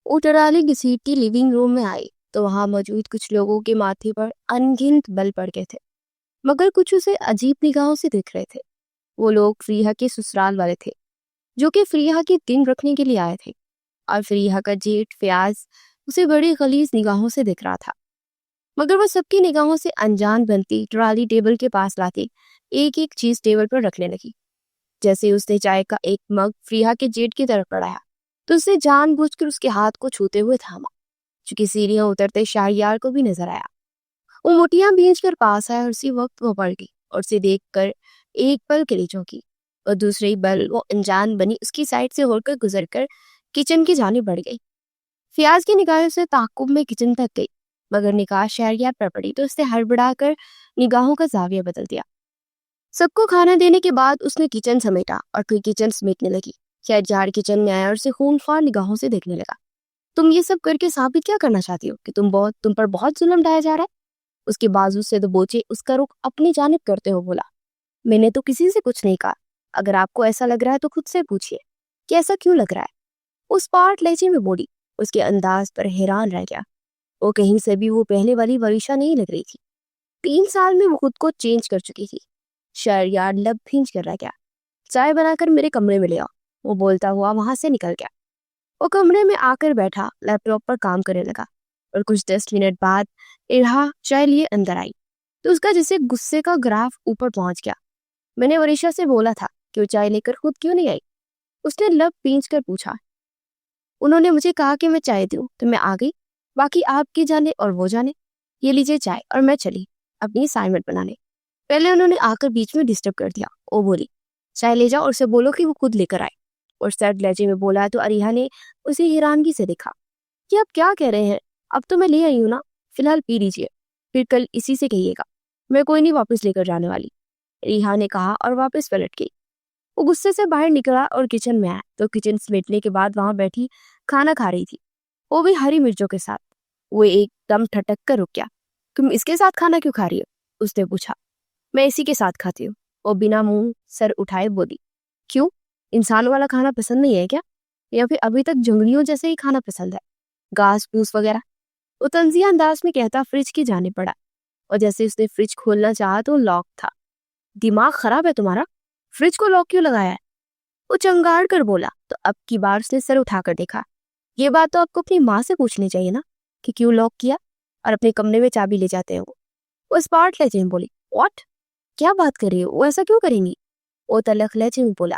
وہ trolley گھسیٹتی living room میں آئی تو وہاں موجود کچھ لوگوں کے ماتھے پر انگنت بل پڑ گئے تھے، مگر کچھ اسے عجیب نگاہوں سے دیکھ رہے تھے۔ وہ لوگ فریحہ کے سسرال والے تھے جو کہ فریحہ کے دن رکھنے کے لیے آئے تھے، اور فریحہ کا جیٹ فیاض اسے بڑی غلیظ نگاہوں سے دیکھ رہا تھا، مگر وہ سب کی نگاہوں سے انجان بنتی ٹرالی ٹیبل کے پاس لاتی ایک ایک چیز ٹیبل پر رکھنے لگی۔ جیسے اس نے چائے کا ایک مگ فریحہ کے جیٹ کی طرف بڑھایا تو اس نے جان بوجھ کر اس کے ہاتھ کو چھوتے ہوئے تھاما، چونکہ سیڑھیاں اترتے شاہریار کو بھی نظر آیا۔ وہ مٹیاں بھینچ کر پاس آیا اور اسی وقت وہ پڑ گئی اور اسے دیکھ کر ایک پل کے لیے چونکی، اور دوسری بل وہ انجان بنی اس کی سائڈ سے ہو کر گزر کر کچن کی جانب بڑھ گئی۔ فیاض کی نگاہیں سے تعاقب میں کچن تک گئی، مگر نگاہ شہریار پر پڑی تو اس نے ہڑبڑا کر نگاہوں کا زاویہ بدل دیا۔ سب کو کھانا دینے کے بعد اس نے کچن سمیٹا اور پھر کچن سمیٹنے لگی۔ شہریار کچن میں آیا اور اسے خونخوار نگاہوں سے دیکھنے لگا۔ تم یہ سب کر کے ثابت کیا کرنا چاہتی ہو کہ تم پر بہت ظلم ڈھایا جا رہا ہے؟ اس کے بازو سے دبوچے اس کا رخ اپنی جانب کرتے ہو بولا، میں نے تو کسی سے کچھ نہیں کہا، اگر آپ کو ایسا لگ رہا ہے تو خود سے پوچھئے کہ ایسا کیوں لگ رہا ہے۔ اس پارٹ لہجے میں بولی، اس کے انداز پر حیران رہ گیا۔ وہ کہیں سے بھی وہ پہلے والی وریشا نہیں لگ رہی تھی۔ 3 سال میں وہ خود کو چینج کر چکی تھی۔ شہریار لب بھینچ کر رہ گیا۔ چائے بنا کر میرے کمرے میں لے آؤ، وہ بولتا ہوا وہاں سے نکل گیا۔ وہ کمرے میں آ کر بیٹھا، لیپ ٹاپ پر کام کرنے لگا، اور کچھ 10 منٹ بعد ارہا چائے لیے اندر آئی تو اس کا جیسے غصے کا گراف اوپر پہنچ گیا۔ میں نے وریشا سے بولا تھا کہ وہ چائے لے کر خود کیوں نہیں آئی؟ اس نے لب بھینچ کر پوچھا۔ انہوں نے مجھے کہا کہ میں چائے دوں تو میں آ گئی، باقی آپ کی جانے اور وہ جانے۔ یہ لیجیے چائے، اور میں چلی اپنی اسائنمنٹ بنانے۔ پہلے انہوں نے آ کر بیچ میں ڈسٹرب کر دیا۔ وہ بولی، چائے لے جاؤ اور اسے بولو کہ وہ خود لے کر آئے۔ اور سرد لہجے میں بولا تو اریحا نے اسے حیرانگی سے دیکھا کہ آپ کیا کہہ رہے ہیں؟ اب تو میں لے آئی ہوں نا، فی الحال پی لیجیے، پھر کل اسی سے کہیے گا، میں کوئی نہیں واپس لے کر جانے والی، اریحا نے کہا اور واپس پلٹ گئی۔ وہ غصے سے باہر نکلا اور کچن میں آیا تو کچن سمیٹنے کے بعد وہاں بیٹھی کھانا کھا رہی تھی، وہ بھی ہری مرچوں کے ساتھ۔ وہ ایک دم ٹھٹک کر رک گیا۔ تم اس کے ساتھ کھانا کیوں کھا رہی ہو؟ اس نے پوچھا۔ میں اسی کے ساتھ کھاتی ہوں، وہ بنا منہ سر اٹھائے بولی۔ کیوں؟ انسانوں والا کھانا پسند نہیں ہے کیا؟ یا پھر ابھی تک جنگلیوں جیسے ہی کھانا پسند ہے، گھاس پھوس وغیرہ؟ وہ طنزیہ انداز میں کہتا فریج کی جانب پڑا، اور جیسے اس نے فریج کھولنا چاہا تو لاک تھا۔ دماغ خراب ہے تمہارا؟ فریج کو لاک کیوں لگایا ہے؟ وہ چنگاڑ کر بولا تو اب کی بار اس نے سر اٹھا کر دیکھا۔ یہ بات تو آپ کو اپنی ماں سے پوچھنی چاہیے نا کہ کیوں لاک کیا اور اپنے کمرے میں چابی لے جاتے ہیں۔ وہ اسپارٹ لہجے میں بولی، واٹ؟ کیا بات کر رہی ہو؟ وہ ایسا کیوں کریں گی؟ وہ تلخ لہجے میں بولا،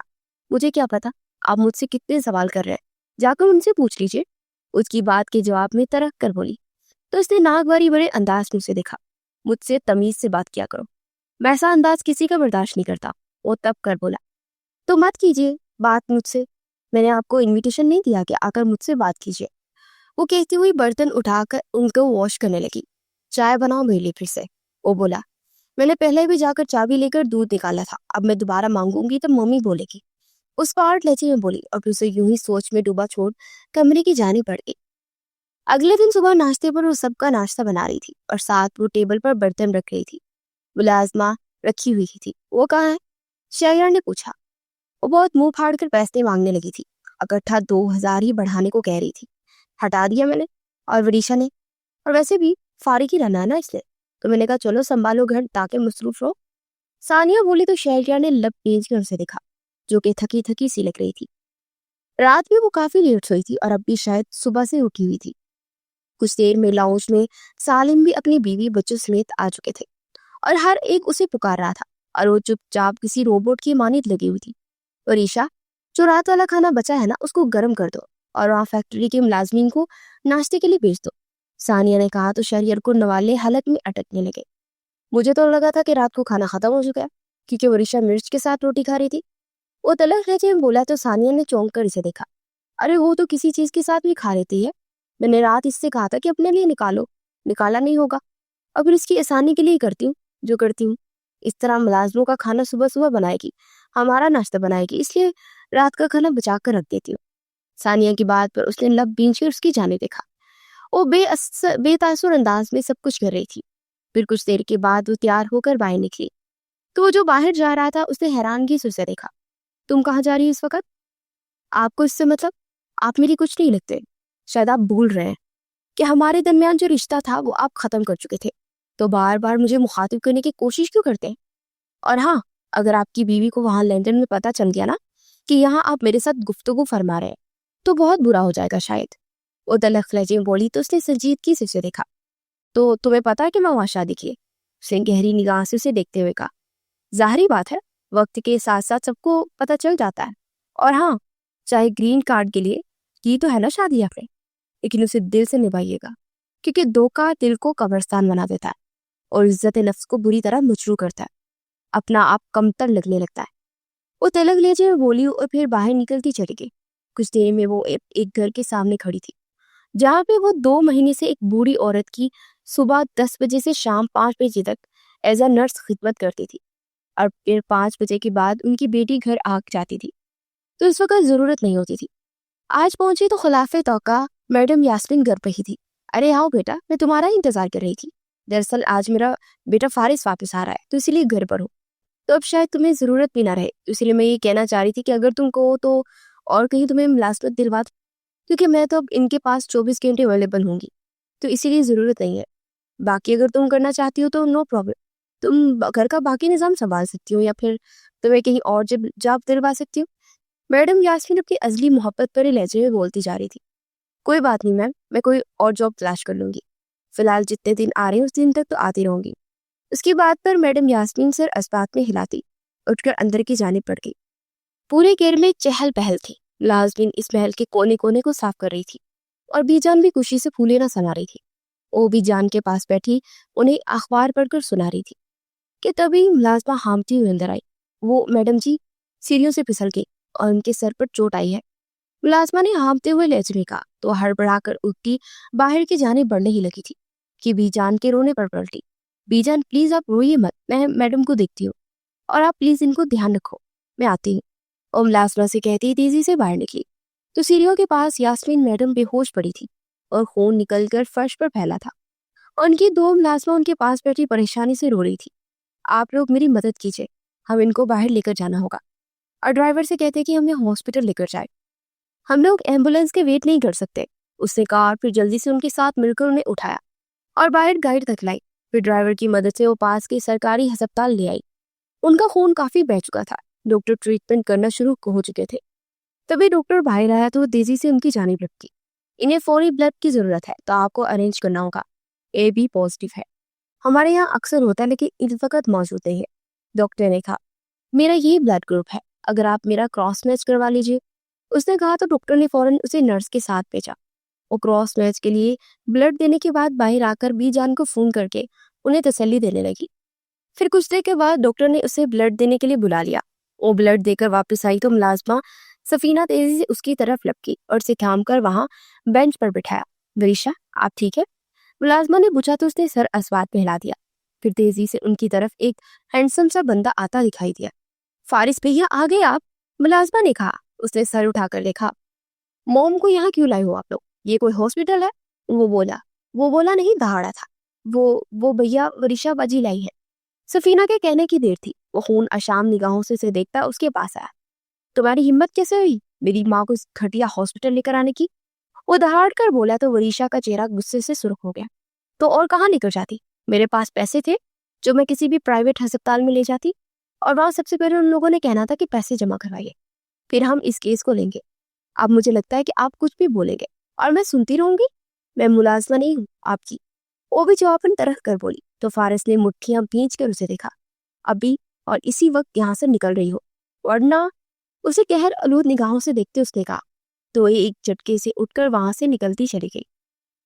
مجھے کیا پتا، آپ مجھ سے کتنے سوال کر رہے ہیں، جا کر ان سے پوچھ لیجیے۔ اس کی بات کے جواب میں ترک کر بولی تو اس نے ناک باری بڑے انداز میں اسے دیکھا، مجھ سے تمیز سے بات کیا کرو، میں ایسا انداز کسی کا برداشت نہیں کرتا۔ وہ تب کر بولا، تو مت کیجیے بات مجھ سے، میں نے آپ کو انویٹیشن نہیں دیا کہ آ کر مجھ سے بات کیجیے۔ وہ کہتی ہوئی برتن اٹھا کر ان کو واش کرنے لگی۔ چائے بناؤ میرے لیے پھر سے، وہ بولا، میں نے پہلے بھی جا کر چابی لے کر دودھ نکالا تھا، اب میں دوبارہ مانگوں گی تو ممی بولے گی، اس پارٹ لہجے میں بولی، اور پھر اسے یوں ہی سوچ میں ڈوبا چھوڑ کمرے کی جانب بڑھ گئی۔ اگلے دن صبح ناشتے پر وہ سب کا ناشتہ بنا رہی تھی اور ساتھ وہ ٹیبل پر برتن رکھ رہی تھی۔ ملازمہ رکھی ہوئی تھی، وہ کہاں ہے؟ شہریار نے پوچھا۔ وہ بہت منہ پھاڑ کر پیسے مانگنے لگی تھی، اکٹھا 2000 ہی بڑھانے کو کہہ رہی تھی، ہٹا دیا میں نے اور وریشا نے، اور ویسے بھی فارغ ہی رہنا ہے نا اس نے، تو میں نے کہا چلو سنبھالو گھر تاکہ مصروف رہو۔ ثانیہ بولی تو شہریار نے لب بھینچ کر اسے دیکھا، جو کہ تھکی تھکی سی لگ رہی تھی۔ رات بھی وہ کافی لیٹ سوئی تھی اور اب بھی شاید صبح سے اٹھی ہوئی تھی۔ کچھ دیر میں لاؤنج میں سالم بھی اپنی بیوی بچوں سمیت آ چکے تھے اور ہر ایک اسے پکار رہا تھا، اور وہ چپ چاپ کسی روبوٹ کی مانند لگی ہوئی تھی۔ وریشا، جو رات والا کھانا بچا ہے نا اس کو گرم کر دو اور وہاں فیکٹری کے ملازمین کو ناشتے کے لیے بھیج دو، ثانیہ نے کہا تو شہریار کو نوالے حلق میں اٹکنے لگے۔ مجھے تو لگا تھا کہ رات کو کھانا ختم ہو چکا ہے کیونکہ وریشا مرچ کے ساتھ روٹی کھا رہی تھی، وہ تلخ لہجے میں بولا تو ثانیہ نے چونک کر اسے دیکھا۔ ارے وہ تو کسی چیز کے ساتھ بھی کھا لیتی ہے، میں نے رات اس سے کہا تھا کہ اپنے لیے نکالو، نکالا نہیں ہوگا، اور پھر اس کی آسانی کے لیے کرتی ہوں جو کرتی ہوں۔ اس طرح ملازموں کا کھانا صبح صبح بنائے گی، ہمارا ناشتہ بنائے گی، اس لیے رات کا کھانا بچا کر رکھ دیتی ہوں۔ ثانیہ کی بات پر اس نے لب بھینچ کر اس کی جانب دیکھا۔ وہ بے تاثر انداز میں سب کچھ کر رہی تھی۔ پھر کچھ دیر کے بعد وہ تیار ہو کر باہر نکلی تو وہ جو باہر جا رہا تھا اس نے حیرانگی سے اسے دیکھا۔ تم کہاں جا رہی اس وقت؟ آپ کو اس سے مطلب؟ آپ میری کچھ نہیں لگتے، شاید آپ بھول رہے ہیں کہ ہمارے درمیان جو رشتہ تھا وہ آپ ختم کر چکے تھے، تو بار بار مجھے مخاطب کرنے کی کوشش کیوں کرتے ہیں؟ اور ہاں، اگر آپ کی بیوی کو وہاں لندن میں پتہ چل گیا نا کہ یہاں آپ میرے ساتھ گفتگو فرما رہے ہیں تو بہت برا ہو جائے گا شاید۔ وہ تلخ لہجے میں بولی تو اس نے سنجیدگی سے اسے دیکھا۔ تو تمہیں پتا ہے کہ میں وہاں شادی کی ہے؟ اس نے گہری نگاہ سے اسے دیکھتے ہوئے کہا۔ ظاہری بات ہے، وقت کے ساتھ ساتھ سب کو پتہ چل جاتا ہے، اور ہاں، چاہے گرین کارڈ کے لیے کی تو ہے نا شادی آپ نے، لیکن اسے دل سے نبھائیے گا، کیونکہ دھوکہ دل کو قبرستان بنا دیتا ہے اور عزت نفس کو بری طرح مجروح کرتا ہے، اپنا آپ کمتر لگنے لگتا ہے۔ وہ تلخ لہجے میں بولی اور پھر باہر نکلتی چلی گئی۔ کچھ دیر میں وہ ایک گھر کے سامنے کھڑی تھی جہاں پہ وہ 2 مہینے سے ایک بوڑھی عورت کی صبح 10 بجے سے شام 5 بجے تک ایز اے نرس خدمت کرتی تھی، اور پھر 5 بجے کے بعد ان کی بیٹی گھر آ جاتی تھی تو اس وقت ضرورت نہیں ہوتی تھی۔ آج پہنچی تو خلاف توقع میڈم یاسمین گھر پہ ہی تھی۔ ارے آؤ بیٹا، میں تمہارا ہی انتظار کر رہی تھی۔ دراصل آج میرا بیٹا فارغ واپس آ رہا ہے تو اسی لیے گھر پر ہوں، تو اب شاید تمہیں ضرورت بھی نہ رہے، تو اسی لیے میں یہ کہنا چاہ رہی تھی کہ اگر تم کہو تو اور کہیں تمہیں ملازمت دلوا دوں، کیونکہ میں تو اب ان کے پاس 24 گھنٹے اویلیبل ہوں گی، تو اسی لیے ضرورت نہیں ہے۔ باقی اگر تم کرنا چاہتی ہو تو نو پرابلم، تم گھر کا باقی نظام سنبھال سکتی ہو یا پھر تمہیں کہیں اور جاب دلوا سکتی ہو۔ میڈم یاسمین اپنی ازلی محبت پر لہجے میں بولتی جا رہی تھی۔ کوئی بات نہیں میم، میں کوئی اور جاب تلاش کر لوں گی، فی الحال جتنے دن آ رہے ہیں اس دن تک تو آتی رہوں گی۔ اس کی بات پر میڈم یاسمین سر اسبات میں ہلاتی اٹھ کر اندر کی جانب بڑھ گئی۔ پورے گھر میں چہل پہل تھی۔ ملازمین اس محل کے کونے کونے کو صاف کر رہی تھی اور بی جان بھی خوشی سے پھولے نہ سما رہی تھی۔ وہ بی جان کے پاس بیٹھی انہیں اخبار پڑھ کر سنا رہی تھی کہ تبھی ملازمہ ہامتی ہوئی اندر آئی۔ وہ میڈم جی، سیڑھیوں سے پھسل گئی اور ان کے سر پر چوٹ آئی ہے، ملازمہ نے ہامتے ہوئے لہجے میں کہا تو ہڑبڑا کر اٹھتی باہر کی جانب بڑھنے ہی لگی تھی کہ بی جان کے رونے پر پلٹی۔ بی جان پلیز آپ روئیے مت، میں میڈم کو دیکھتی ہوں، اور آپ پلیز ان کو دھیان رکھو، میں آتی ہوں۔ اور ملازمہ سے کہتی تیزی سے باہر نکلی تو سیڑھیوں کے پاس یاسمین میڈم بے ہوش پڑی تھی اور خون نکل کر فرش پر پھیلا تھا، اور ان کی 2 ملازمہ ان کے پاس بیٹھی پریشانی سے رو رہی تھی۔ آپ لوگ میری مدد کیجیے، ہم ان کو باہر لے کر جانا ہوگا، اور ڈرائیور سے کہتے کہ ہمیں ہاسپٹل لے کر جائے، ہم لوگ ایمبولینس کے ویٹ نہیں کر سکتے، اس نے کہا، اور پھر جلدی سے ان کے ساتھ مل کر انہیں اٹھایا اور باہر گائیڈ تک لائی۔ پھر ڈرائیور کی مدد سے وہ پاس کے سرکاری ہسپتال لے آئی۔ ان کا خون کافی بہہ چکا تھا، ڈاکٹر ٹریٹمنٹ کرنا شروع ہو چکے تھے۔ تبھی ڈاکٹر باہر آیا تو وہ تیزی سے ان کی جانب لپکی۔ انہیں فوری بلڈ کی ضرورت ہے تو آپ کو ارینج کرنا ہوگا، اے بی پازیٹیو ہے، ہمارے یہاں اکثر ہوتا ہے لیکن اس وقت موجود نہیں ہے۔ ڈاکٹر نے کہا میرا یہی بلڈ گروپ ہے، اگر آپ میرا کراس میچ کروا لیجیے۔ اس نے کہا تو ڈاکٹر نے فوراً اسے نرس کے ساتھ بھیجا۔ وہ کراس میچ کے لیے بلڈ دینے کے بعد باہر آ کر بی جان کو فون کر کے انہیں تسلی دینے لگی۔ پھر کچھ دیر کے بعد ڈاکٹر نے اسے بلڈ دینے کے لیے بلا لیا۔ وہ بلڈ دے کر واپس آئی تو ملازمہ سفینہ تیزی سے اس کی طرف لپکی اور اسے تھام کر وہاں بینچ پر بٹھایا۔ وریشا، آپ ٹھیک ہے؟ ملازمہ نے پوچھا تو اس نے سر اسوات میں ہلا دیا۔ پھر تیزی سے ان کی طرف ایک ہینڈسم سا بندہ آتا دکھائی دیا۔ فارس بھیا آ گئے آپ؟ ملازمہ نے کہا۔ اس نے سر اٹھا کر دیکھا۔ موم کو یہاں کیوں لائے ہو آپ لوگ؟ یہ کوئی ہاسپٹل ہے؟ وہ بولا نہیں، دہاڑا تھا۔ وہ بھیا وریشا باجی لائی ہے۔ سفینہ کے کہنے کی دیر تھی۔ وہ خون اشام نگاہوں سے اسے دیکھتا اس کے پاس آیا۔ تمہاری ہمت کیسے ہوئی میری ماں کو اس گھٹیا ہاسپٹل لے کر آنے کی؟ وہ دہاڑ کر بولا تو وریشا کا چہرہ غصے سے سرخ ہو گیا۔ تو اور کہاں لے کر جاتی؟ میرے پاس پیسے تھے جو میں کسی بھی پرائیویٹ ہسپتال میں لے جاتی، اور وہاں سب سے پہلے ان لوگوں نے کہنا تھا کہ پیسے جمع کروائیے، پھر ہم اس کیس کو لیں گے۔ اب مجھے لگتا ہے کہ آپ کچھ بھی بولیں گے اور میں سنتی رہوں گی؟ میں ملازمہ نہیں ہوں آپ کی۔ وہ بھی جواباً طرح کر بولی تو فارس نے مٹھیاں بھینچ کر اسے دیکھا۔ ابھی اور اسی وقت یہاں سے نکل رہی ہو ورنہ؟ اسے قہر آلود نگاہوں سے دیکھتے اس نے کہا تو یہ ایک جھٹکے سے اٹھ کر وہاں سے نکلتی چلی گئی۔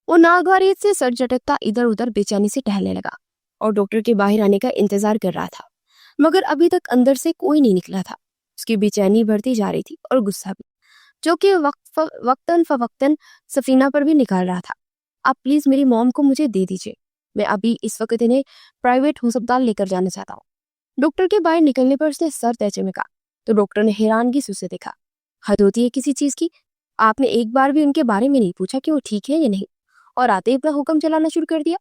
وہ ناگوارید سے سر جھٹکتا ادھر ادھر بے چینی سے ٹہلنے لگا اور ڈاکٹر کے باہر آنے کا انتظار کر رہا تھا، مگر ابھی تک اندر سے کوئی نہیں نکلا تھا۔ اس کی بے چینی بڑھتی جا رہی تھی اور غصہ بھی، جو کہ وقتاً فوقتاً سفینہ پر بھی نکال رہا تھا۔ آپ پلیز میری موم کو مجھے دے دیجیے، میں ابھی اس وقت انہیں پرائیویٹ ہسپتال لے کر جانا چاہتا ہوں۔ ڈاکٹر کے باہر نکلنے پر اس نے سر تیچے میں کہا تو ڈاکٹر نے حیرانگی سے اسے دیکھا۔ حد ہوتی ہے کسی چیز کی، آپ نے ایک بار بھی ان کے بارے میں نہیں پوچھا کہ وہ ٹھیک ہے یا نہیں، اور آتے ہی اپنا حکم چلانا شروع کر دیا۔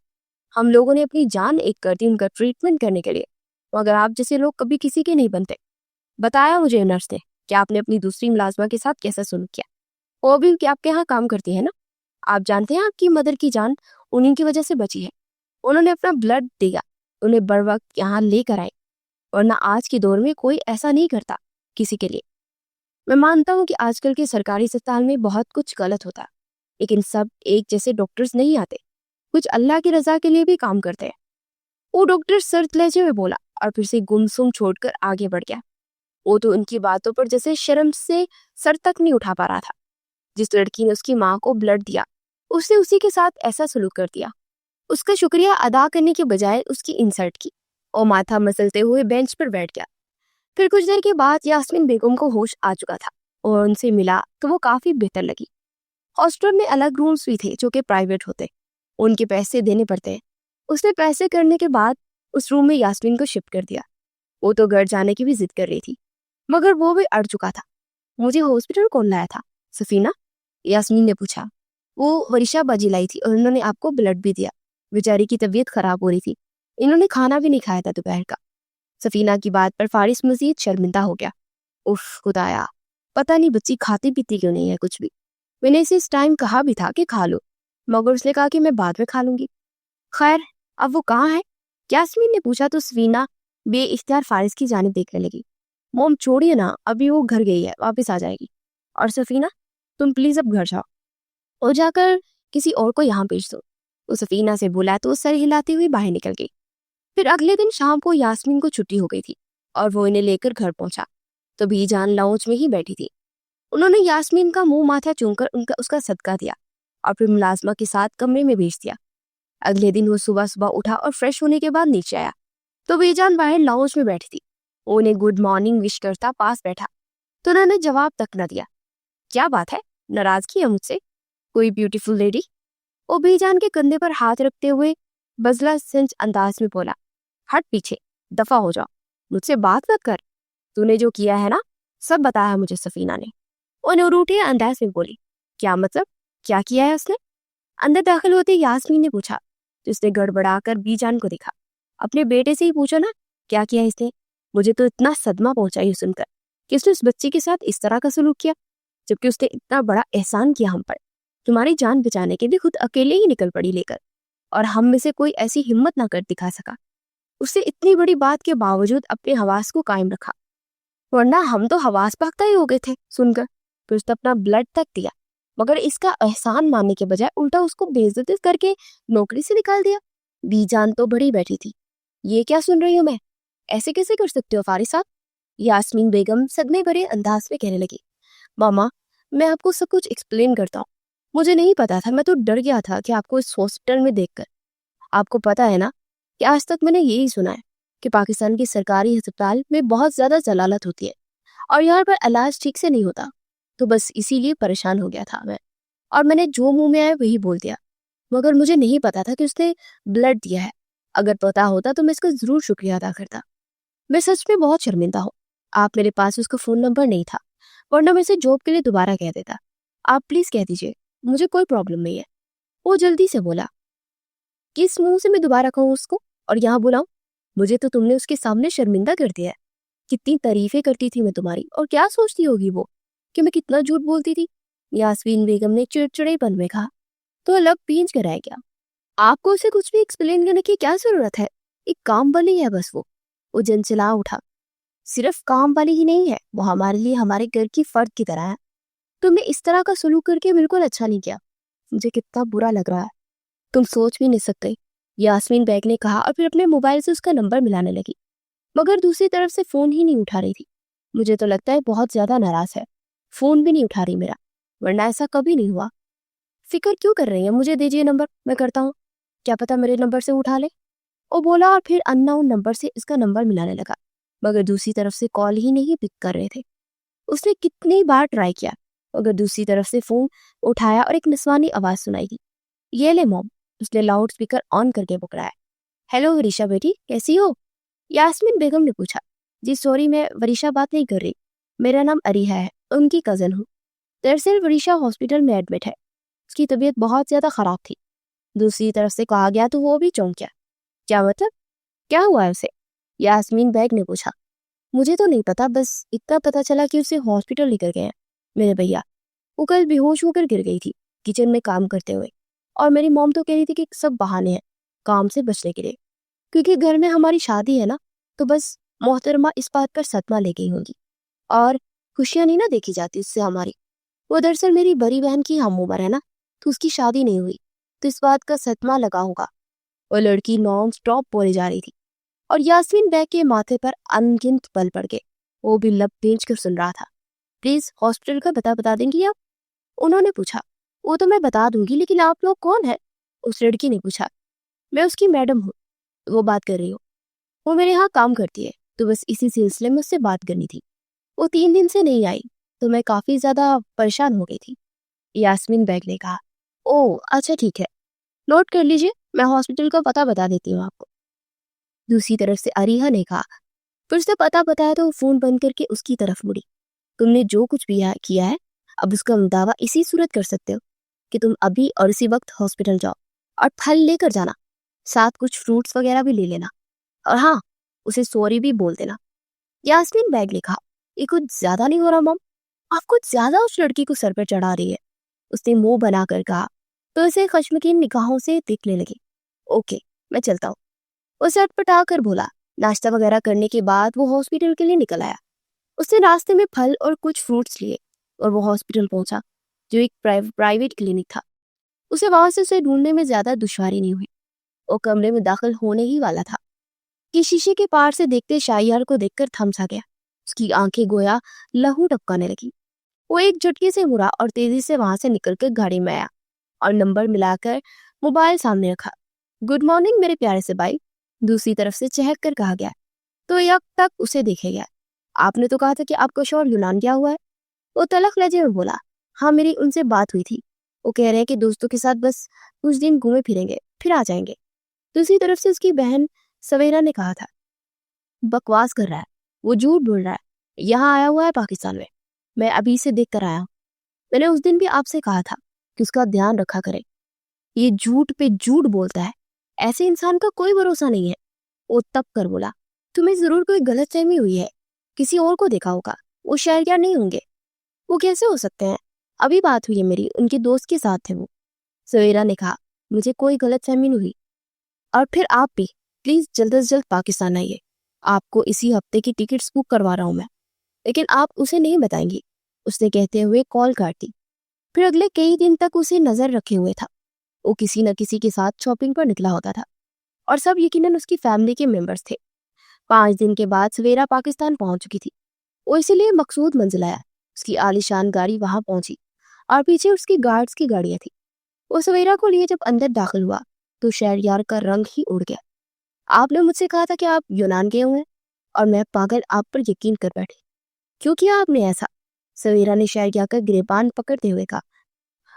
ہم لوگوں نے اپنی جان ایک کر دی ان کا ٹریٹمنٹ کرنے کے لیے، مگر آپ جیسے لوگ کبھی کسی کے نہیں بنتے۔ بتایا مجھے نرس نے کہ آپ نے اپنی دوسری ملازمہ کے ساتھ کیسا سلوک کیا، وہ بھی کہ آپ کے یہاں کام کرتی ہے نا۔ آپ جانتے ہیں آپ کی مدر کی جان انہیں کی وجہ سے بچی ہے. انہوں نے اپنا بلڈ دیا, انہیں بر وقت یہاں لے کر آئے, ورنہ آج کے دور میں کوئی ایسا نہیں کرتا کسی کے لیے. میں مانتا ہوں کہ آج کل کے سرکاری اسپتال میں بہت کچھ غلط ہوتا, لیکن سب ایک جیسے ڈاکٹرز نہیں آتے, کچھ اللہ کی رضا کے لیے بھی کام کرتے ہیں. وہ ڈاکٹر سرد لہجے میں بولا اور پھر سے گمسم چھوڑ کر آگے بڑھ گیا. وہ تو ان کی باتوں پر جیسے شرم سے سر تک نہیں اٹھا پا رہا تھا. جس لڑکی نے اس کی ماں کو بلڈ دیا, اس نے اسی کے ساتھ ایسا سلوک کر دیا. اس کا شکریہ ادا کرنے کے بجائے اس کی انسلٹ کی اور ماتھا مسلتے ہوئے بینچ پر بیٹھ گیا. پھر کچھ دیر کے بعد یاسمین بیگم کو ہوش آ چکا تھا اور ان سے ملا تو وہ کافی بہتر لگی. ہاسپٹل میں الگ رومز بھی تھے جو کہ پرائیویٹ ہوتے, ان کے پیسے دینے پڑتے ہیں. اس نے پیسے کرنے کے بعد اس روم میں یاسمین کو شفٹ کر دیا. وہ تو گھر جانے کی بھی ضد کر رہی تھی, مگر وہ بھی اڑ چکا تھا. مجھے ہاسپٹل کون لایا تھا سفینہ؟ یاسمین نے پوچھا. وہ ورشا باجی لائی تھی اور انہوں نے آپ کو بلڈ بھی دیا. بیچاری کی طبیعت خراب ہو رہی تھی, انہوں نے کھانا بھی نہیں کھایا تھا دوپہر کا. سفینہ کی بات پر فارس مزید شرمندہ ہو گیا. اف خدایا, پتہ نہیں بچی کھاتی پیتی کیوں نہیں ہے کچھ بھی. میں نے اسے اس ٹائم کہا بھی تھا کہ کھا لو, مگر اس نے کہا کہ میں بعد میں کھا لوں گی. خیر اب وہ کہاں ہے؟ یاسمین نے پوچھا تو سفینہ بے اختیار فارس کی جانب دیکھنے لگی. موم چھوڑیے نا, ابھی وہ گھر گئی ہے, واپس آ جائے گی. اور سفینہ تم پلیز اب گھر جاؤ اور جا کر کسی اور کو یہاں بھیج دو. وہ سفینہ سے بولا تو سر ہلاتی ہوئی باہر نکل گئی. پھر اگلے دن شام کو یاسمین کو چھٹی ہو گئی تھی اور وہ انہیں لے کر گھر پہنچا تو بی جان لاؤنج میں ہی بیٹھی تھی. انہوں نے یاسمین کا منہ ماتھا چوم کر اس کا صدقہ دیا اور پھر ملازمہ کے ساتھ کمرے میں بھیج دیا. اگلے دن وہ صبح اٹھا اور فریش ہونے کے بعد نیچے آیا تو بی جان باہر لاؤنج میں بیٹھی تھی. وہ انہیں گڈ مارننگ وش کرتا پاس بیٹھا تو انہوں نے جواب تک نہ دیا. کیا بات ہے, ناراضگی ہے مجھ سے کوئی بیوٹیفل لیڈی؟ وہ بی جان کے کندھے پر ہاتھ رکھتے ہوئے بزلا سنج انداز میں بولا. ہٹ پیچھے, دفع ہو جاؤ, مجھ سے بات مت کر. تو نے جو کیا ہے نا سب بتایا مجھے سفینہ نے. انہیں روٹے انداز میں بولی. کیا مطلب, کیا کیا ہے اس نے؟ اندر داخل ہوتے یاسمین نے پوچھا. جس نے گڑبڑا کر بی جان کو دیکھا. اپنے بیٹے سے ہی پوچھو نا کیا کیا اس نے. مجھے تو اتنا صدمہ پہنچا یہ سن کر کہ اس نے اس بچے کے ساتھ اس طرح کا سلوک کیا, جبکہ اس نے اتنا بڑا احسان کیا ہم پر. تمہاری جان بچانے کے لیے خود اکیلے ہی نکل پڑی لے کر, اور ہم میں سے کوئی ایسی ہمت نہ کر دکھا سکا. اس نے اتنی بڑی بات کے باوجود اپنے حواس کو قائم رکھا, ورنہ ہم تو حواس پاختہ ہی ہو گئے تھے سن کر. پھر اس نے اپنا بلڈ تک دیا, مگر اس کا احسان ماننے کے بجائے الٹا اس کو بے عزتی کر کے نوکری سے نکال دیا. بی جان تو بڑی بیٹھی تھی. یہ کیا سن رہی ہوں میں, ایسے کیسے کر سکتے ہو فارس صاحب؟ یاسمین بیگم صدمے بھرے انداز میں کہنے لگی. ماما میں آپ کو سب کچھ ایکسپلین کرتا ہوں. مجھے نہیں پتا تھا, میں تو ڈر گیا تھا کہ آپ کو اس ہاسپٹل میں دیکھ کر. آپ کو پتا ہے نا کہ آج تک میں نے یہی سنا ہے کہ پاکستان کی سرکاری ہسپتال میں بہت زیادہ ضلالت ہوتی ہے اور یہاں پر علاج ٹھیک سے نہیں ہوتا. تو بس اسی لیے پریشان ہو گیا تھا میں, اور میں نے جو منہ میں آیا وہی بول دیا. مگر مجھے نہیں پتا تھا کہ اس نے بلڈ دیا ہے. اگر پتا ہوتا تو میں اس کا ضرور شکریہ ادا کرتا. میں سچ میں بہت شرمندہ ہوں. آپ میرے پاس اس کا فون نمبر نہیں تھا, ورنہ میں اسے جاب کے لیے دوبارہ کہہ دیتا. آپ پلیز کہہ دیجیے, مجھے کوئی پرابلم نہیں ہے. وہ جلدی سے بولا. کس منہ سے میں دوبارہ کہوں اس کو اور یہاں بلاؤں؟ مجھے تو تم نے اس کے سامنے شرمندہ کر دیا ہے. کتنی تعریفیں کرتی تھی میں تمہاری, اور کیا سوچتی ہوگی وہ کہ میں کتنا جھوٹ بولتی تھی. یاسمین بیگم نے چڑچڑے پن میں کہا. تو لب پینچ کر آئے کیا؟ آپ کو اسے کچھ بھی ایکسپلین کرنے کی کیا ضرورت ہے؟ ایک کام والی ہے بس. وہ جنچلا اٹھا. صرف کام والی ہی نہیں ہے, وہ ہمارے لیے ہمارے گھر کی فرد کی طرح ہے. تم نے اس طرح کا سلوک کر کے بالکل اچھا نہیں کیا. مجھے کتنا برا لگ رہا ہے, تم سوچ بھی نہیں سکتے. یاسمین بیگ نے کہا اور پھر اپنے موبائل سے اس کا نمبر ملانے لگی, مگر دوسری طرف سے فون ہی نہیں اٹھا رہی تھی. مجھے تو لگتا ہے بہت زیادہ ناراض ہے, فون بھی نہیں اٹھا رہی میرا, ورنہ ایسا کبھی نہیں ہوا. فکر کیوں کر رہی ہیں, مجھے دیجیے نمبر, میں کرتا ہوں, کیا پتا میرے نمبر سے اٹھا لے. وہ بولا اور پھر ان نون نمبر سے اس کا نمبر ملانے لگا, مگر دوسری طرف سے کال ہی نہیں پک کر رہے تھے. اس نے کتنی بار ٹرائی کیا, مگر دوسری طرف سے فون اٹھایا اور ایک نسوانی آواز سنائی دی. یہ لے موم. اس نے لاؤڈ اسپیکر آن کر کے پکڑایا. ہیلو وریشا بیٹی, کیسی ہو؟ یاسمین بیگم نے پوچھا. جی سوری, میں وریشا بات نہیں کر رہی, میرا نام اریحا ہے, ان کی کزن ہوں. دراصل وریشا ہاسپٹل میں ایڈمٹ ہے, اس کی طبیعت بہت زیادہ خراب تھی. دوسری طرف سے کہا گیا تو وہ بھی چونک گیا. کیا مطلب, کیا ہوا ہے اسے؟ یاسمین بیگ نے پوچھا. مجھے تو نہیں پتا, بس اتنا پتا چلا کہ اسے ہاسپٹل لے کر گئے ہیں میرے بھیا. وہ کل بے ہوش ہو کر گر گئی تھی, کچن میں کام کرتے ہوئے، اور میری موم تو کہہ رہی تھی کہ سب بہانے ہیں کام سے بچنے کے لیے، کیونکہ گھر میں ہماری شادی ہے نا، تو بس محترمہ اس بات پر صدمہ لے گئی ہوگی، اور خوشیاں نہیں نہ دیکھی جاتی اس سے ہماری۔ وہ دراصل میری بڑی بہن کی ہم عمر ہے نا، تو اس کی شادی نہیں ہوئی، تو اس بات کا صدمہ لگا ہوگا۔ وہ لڑکی نان سٹاپ بولے جا رہی تھی، اور یاسمین بیگ کے ماتھے پر انگنت پل پڑ گئے۔ وہ بھی لب بھیج کر سن رہا تھا۔ پلیز ہاسپٹل کا پتہ بتا دیں گی آپ؟ انہوں نے پوچھا۔ وہ تو میں بتا دوں گی، لیکن آپ لوگ کون ہیں؟ اس لڑکی نے پوچھا۔ میں اس کی میڈم ہوں، وہ بات کر رہی ہوں، وہ میرے ہاں کام کرتی ہے، تو بس اسی سلسلے میں اس سے بات کرنی تھی۔ وہ 3 دن سے نہیں آئی، تو میں کافی زیادہ پریشان ہو گئی تھی، یاسمین بیگ نے کہا۔ او اچھا ٹھیک ہے، نوٹ کر لیجئے، میں ہاسپٹل کا پتہ بتا دیتی ہوں آپ کو، دوسری طرف سے اریحا نے کہا۔ پھر اس نے پتہ بتایا تو وہ فون بند کر کے اس کی طرف مڑی۔ تم نے جو کچھ بھی کیا ہے، اب اس کا دعویٰ اسی صورت کر سکتے ہو کہ تم ابھی اور اسی وقت ہاسپٹل جاؤ، اور پھل لے کر جانا، ساتھ کچھ فروٹس وغیرہ بھی لے لینا، اور ہاں اسے سوری بھی بول دینا۔ یاسمین بیگ نے کہا۔ یہ کچھ زیادہ نہیں ہو رہا مم؟ آپ کچھ زیادہ اس لڑکی کو سر پر چڑھا رہی ہے، اس نے منہ بنا کر کہا، تو اسے خشمگین نگاہوں سے دیکھنے لگی۔ اوکے میں چلتا ہوں، وہ سٹ پٹا کر بولا۔ ناشتہ وغیرہ کرنے کے بعد وہ ہاسپٹل کے لیے نکل آیا۔ اس نے راستے میں پھل اور کچھ فروٹس لیے، اور وہ ہاسپٹل پہنچا، جو ایک پرائیویٹ کلینک تھا۔ اسے وہاں سے اسے ڈھونڈنے میں زیادہ دشواری نہیں ہوئی۔ وہ کمرے میں داخل ہونے ہی والا تھا کہ شیشے کے پار سے دیکھتے شاہیار کو دیکھ کر تھم سا گیا۔ اس کی آنکھیں گویا لہو ٹپکانے لگی۔ وہ ایک جھٹکے سے مڑا اور تیزی سے وہاں سے نکل کر گاڑی میں آیا، اور نمبر ملا کر موبائل سامنے رکھا۔ گڈ مارننگ میرے پیارے سے بھائی، دوسری طرف سے چہک کر کہا گیا، تو یک تک اسے دیکھے گیا۔ آپ نے تو کہا تھا کہ آپ کا شوہر یونان گیا ہوا ہے؟ وہ تلخ لہجے میں بولا۔ ہاں میری ان سے بات ہوئی تھی، وہ کہہ رہے ہیں کہ دوستوں کے ساتھ بس کچھ دن گھومے پھریں گے، پھر آ جائیں گے۔ دوسری طرف سے اس کی بہن سویرا نے کہا تھا۔ بکواس کر رہا ہے، وہ جھوٹ بول رہا ہے، یہاں آیا ہوا ہے پاکستان میں ابھی سے دیکھ کر آیا ہوں۔ میں نے اس دن بھی آپ سے کہا تھا کہ اس کا دھیان رکھا کرے، یہ جھوٹ پہ جھوٹ بولتا ہے، ایسے انسان کا کوئی بھروسہ نہیں ہے۔ وہ تب کر بولا، تمہیں ضرور کوئی غلط فہمی ہوئی ہے، کسی اور کو دیکھا ہوگا، وہ شہریار نہیں ہوں گے۔ وہ کیسے ہو سکتے ہیں؟ ابھی بات ہوئی ہے میری، ان کے دوست کے ساتھ تھے وہ۔ سویرا نے کہا، مجھے کوئی غلط فہمی نہیں ہوئی، اور پھر آپ بھی پلیز جلد از جلد پاکستان آئیے، آپ کو اسی ہفتے کی ٹکٹس بک کروا رہا ہوں میں، لیکن آپ اسے نہیں بتائیں گی، اس نے کہتے ہوئے کال کاٹ دی۔ پھر اگلے کئی دن تک اسے نظر رکھے ہوئے تھا۔ وہ کسی نہ کسی کے ساتھ شاپنگ پر نکلا ہوتا تھا، اور سب یقیناً اس کی فیملی کے ممبرز تھے۔ 5 دن کے بعد سویرا پاکستان پہنچ چکی تھی۔ وہ اسی لیے مقصود منزل آیا، اس کی عالیشان گاڑی وہاں پہنچی، اور پیچھے اس کی گارڈز کی گاڑیاں تھی۔ وہ سویرا کو لیے جب اندر داخل ہوا تو شہریار کا رنگ ہی اڑ گیا۔ آپ نے مجھ سے کہا تھا کہ آپ یونان گئے ہوئے ہیں، اور میں پاگل آپ پر یقین کر بیٹھی۔ کیوں کیا آپ نے ایسا؟ سویرا نے شہریار کا گریبان پکڑتے ہوئے کہا،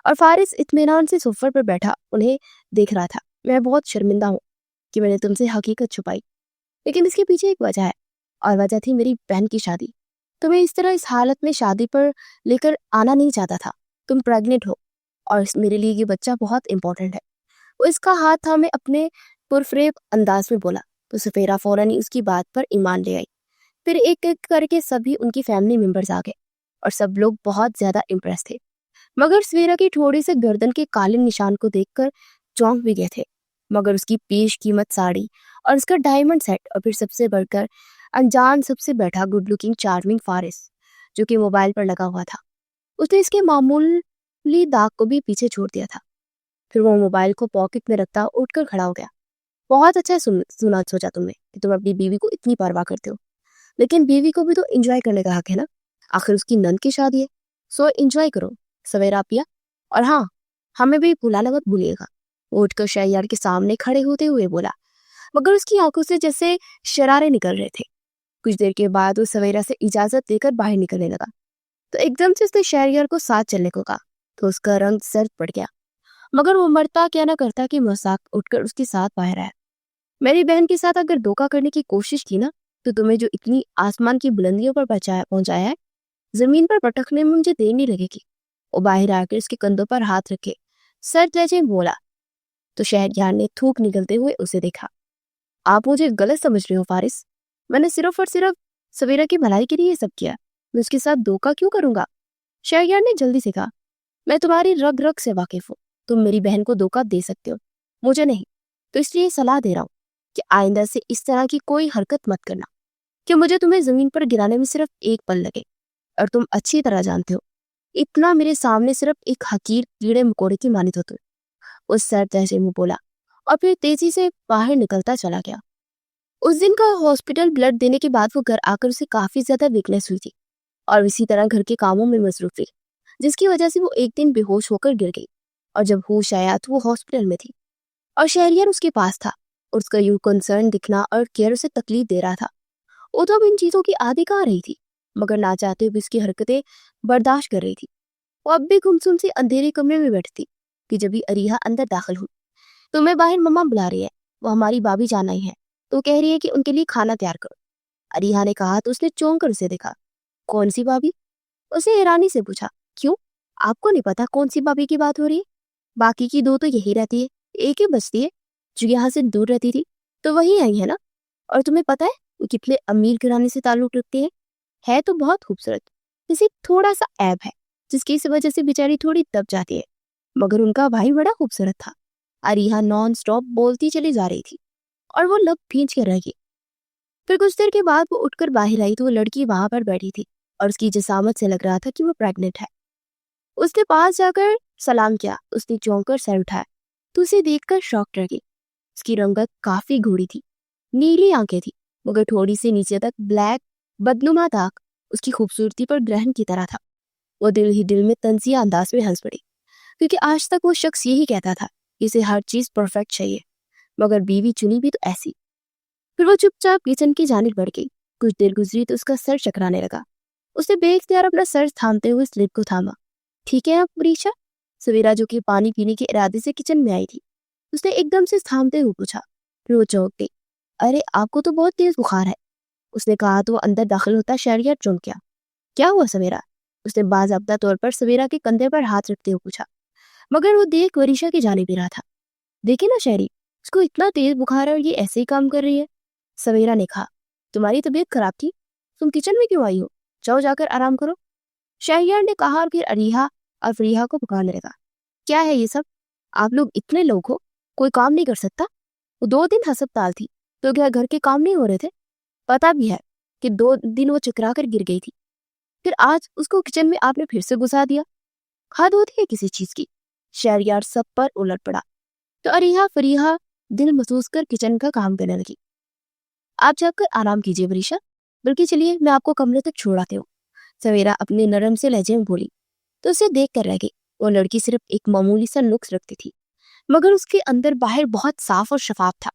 اور فارس اطمینان سے سوفر پر بیٹھا انہیں دیکھ رہا تھا۔ میں بہت شرمندہ ہوں کہ میں نے تم سے حقیقت چھپائی، لیکن اس کے پیچھے ایک وجہ ہے، اور وجہ تھی میری بہن کی شادی۔ تمہیں اس طرح اس حالت میں شادی پر لے کر آنا نہیں چاہتا تھا۔ تم پریگننٹ ہو، اور میرے لیے یہ بچہ بہت امپورٹنٹ ہے۔ وہ اس کا ہاتھ تھامے اپنے پرفریب انداز میں بولا، تو سفیرا فوراً اس کی بات پر ایمان لے آئی۔ پھر ایک ایک کر کے سبھی ان کی فیملی ممبرز آ گئے، اور سب لوگ بہت زیادہ امپریس تھے، مگر سویرا کی تھوڑی سے گردن کے کالے نشان کو دیکھ کر چونک بھی گئے تھے۔ مگر اس کی پیش قیمت ساڑی اور اس کا ڈائمنڈ سیٹ، اور پھر سب سے بڑھ کر انجان سب سے بیٹھا گڈ لکنگ چارمنگ فارس، جو کہ موبائل پر لگا ہوا تھا، اس نے اس کے معمولی داغ کو بھی پیچھے چھوڑ دیا تھا۔ پھر وہ موبائل کو پاکٹ میں رکھتا اٹھ کر کھڑا ہو گیا۔ بہت اچھا سنا سوچا تم نے کہ تم اپنی بیوی کو اتنی پرواہ کرتے ہو، لیکن بیوی کو بھی تو انجوائے کرنے کا حق ہے نا، آخر اس کی نند کی شادی ہے، سو انجوائے کرو سویرا پیا، اور ہاں ہمیں بھی بلانا مت بھولیے گا۔ وہ اٹھ کر شہریار کے سامنے کھڑے ہوتے ہوئے بولا، مگر اس کی آنکھوں سے جیسے شرارے نکل رہے تھے۔ کچھ دیر کے بعد وہ سویرا سے اجازت دے کر باہر نکلنے لگا، تو ایک دم سے اس نے شہریار کو ساتھ چلنے کو کہا، تو اس کا رنگ سرد پڑ گیا، مگر وہ مرتا کیا نہ کرتا کہ مذاق اٹھ کر اس کے ساتھ باہر آیا۔ میری بہن کے ساتھ اگر دھوکہ کرنے کی کوشش کی نا، تو تمہیں جو اتنی آسمان کی بلندیوں پر پہنچایا ہے، زمین پر پٹکنے میں مجھے دیر نہیں لگے گی۔ وہ باہر آ کر اس کے کندھوں پر ہاتھ رکھے سر لہجے میں بولا، تو شہریار نے تھوک نکلتے ہوئے اسے دیکھا۔ آپ مجھے غلط سمجھ رہے ہو فارس، میں نے صرف اور صرف سویرا کی بھلائی کے لیے یہ سب کیا، میں اس کے ساتھ دھوکہ کیوں کروں گا؟ شہریار نے جلدی سے کہا، میں تمہاری رگ رگ سے واقف ہوں. تم میری بہن کو دھوکہ دے سکتے ہو, مجھے نہیں. تو اس لیے صلاح دے رہا ہوں کہ آئندہ سے اس طرح کی کوئی حرکت مت کرنا, کہ مجھے تمہیں زمین پر گرانے میں صرف ایک پل لگے. اور تم اچھی طرح جانتے ہو اتنا میرے سامنے صرف ایک حقیر کیڑے مکوڑے کی مانند ہو تم. اس سرد لہجے میں بولا اور پھر تیزی سے باہر نکلتا چلا گیا. اس دن کا ہاسپٹل بلڈ دینے کے بعد وہ گھر آ کر اسے کافی زیادہ ویکنیس ہوئی تھی اور اسی طرح گھر کے کاموں میں مصروف تھی, جس کی وجہ سے وہ ایک دن بے ہوش ہو کر گر گئی. اور جب ہوش آیا تو وہ ہاسپٹل میں تھی اور شہریار اس کے پاس تھا اور اس کا یوں کنسرن دکھنا اور کیئر اسے تکلیف دے رہا تھا. وہ تو اب ان چیزوں کی عادی کہاں رہی تھی, مگر نہ چاہتے ہوئے اس کی حرکتیں برداشت کر رہی تھی. وہ اب بھی گمسم سے اندھیرے کمرے میں بیٹھی تھی کہ جبھی اریحا اندر داخل ہوئی. تمہیں باہر مما بلا رہی ہے, وہ ہماری بھابھی جان آئی ہے, تو کہہ رہی ہے کہ ان کے لیے کھانا تیار کرو. اریحا نے کہا تو اس نے چونک کر اسے دیکھا. کون سی بھابھی؟ اسے حیرانی سے پوچھا. کیوں, آپ کو نہیں پتا کون سی بھابھی کی بات ہو رہی ہے؟ باقی کی دو تو یہی رہتی ہے, ایک ہی بچتی ہے جو یہاں سے دور رہتی تھی, تو وہی آئی ہے نا. اور تمہیں پتا ہے وہ کتنے امیر گھرانے سے تعلق رکھتے ہیں. ہے تو بہت خوبصورت, کسی تھوڑا سا عیب ہے جس کی وجہ سے بیچاری تھوڑی دب جاتی ہے, مگر ان کا بھائی بڑا خوبصورت تھا. اریحا نان سٹاپ بولتی چلی جا رہی تھی اور وہ لب بھینچ کے رہ گئی. پھر کچھ دیر کے بعد وہ اٹھ کر باہر آئی تو وہ لڑکی وہاں پر بیٹھی تھی اور اس کی جسامت سے لگ رہا تھا کہ وہ پریگننٹ ہے. اس کے پاس جا کر سلام کیا. اس نے چونک کر سر اٹھایا تو اسے دیکھ کر شاک رہ گئی. اس کی رنگت کافی گھوڑی تھی, نیلی آنکھیں تھی, مگر تھوڑی سی نیچے تک بلیک بدنما داغ اس کی خوبصورتی پر گرہن کی طرح تھا. وہ دل ہی دل میں طنزیہ انداز میں ہنس پڑی, کیونکہ آج تک وہ شخص یہی کہتا تھا کہ اسے ہر چیز پرفیکٹ چاہیے, مگر بیوی چنی بھی تو ایسی. پھر وہ چپ چاپ کچن کی جانب بڑھ گئی. کچھ دیر گزری تو اس کا سر چکرانے لگا. اس نے بے اختیار اپنا سر تھامتے ہوئے سلپ کو تھاما. ٹھیک ہے آپ ریشا؟ سویرا جو کہ پانی پینے کے ارادے سے کچن میں آئی تھی, اس نے ایک دم سے تھامتے ہوئے پوچھا. پھر وہ چونک گئی. ارے آپ کو تو بہت تیز بخار ہے, اس نے کہا تو وہ اندر داخل ہوتا شہریار چونک گیا. کیا ہوا سویرا؟ اس نے باضابطہ طور پر سویرا کے کندھے پر ہاتھ رکھتے ہوئے پوچھا, مگر وہ دیکھ وریشا کی جانب ہی رہا تھا. دیکھے نا شہری, اس کو اتنا تیز بخار ہے اور یہ ایسے ہی کام کر رہی ہے. سویرا نے کہا, تمہاری طبیعت خراب تھی, تم کچن میں کیوں آئی ہو؟ جاؤ جا کر آرام کرو. شہریار نے کہا اور پھر اریحا اور فریحا کو پکارنے لگا. کیا ہے یہ سب؟ آپ لوگ اتنے لوگ ہو, کوئی کام نہیں کر سکتا؟ وہ 2 دن ہسپتال تھی تو کیا گھر کے کام نہیں ہو رہے تھے؟ پتا بھی ہے کہ 2 دن وہ چکرا کر گر گئی تھی, پھر آج اس کو کچن میں آپ نے پھر سے گھسا دیا. حد ہوتی ہے کسی چیز کی. شہریار سب پر الٹ پڑا تو اریحا فریحا دل محسوس کر کچن کا کام کرنے لگی. آپ جا کر آرام کیجیے وریشا, بلکہ چلیے میں آپ کو کمرے تک چھوڑ آتی ہوں, سویرا اپنے نرم سے لہجے میں بولی. تو اسے دیکھ کر رہ گئی. وہ لڑکی صرف ایک معمولی سا نقص رکھتی تھی, مگر اس کے اندر باہر بہت صاف اور شفاف تھا.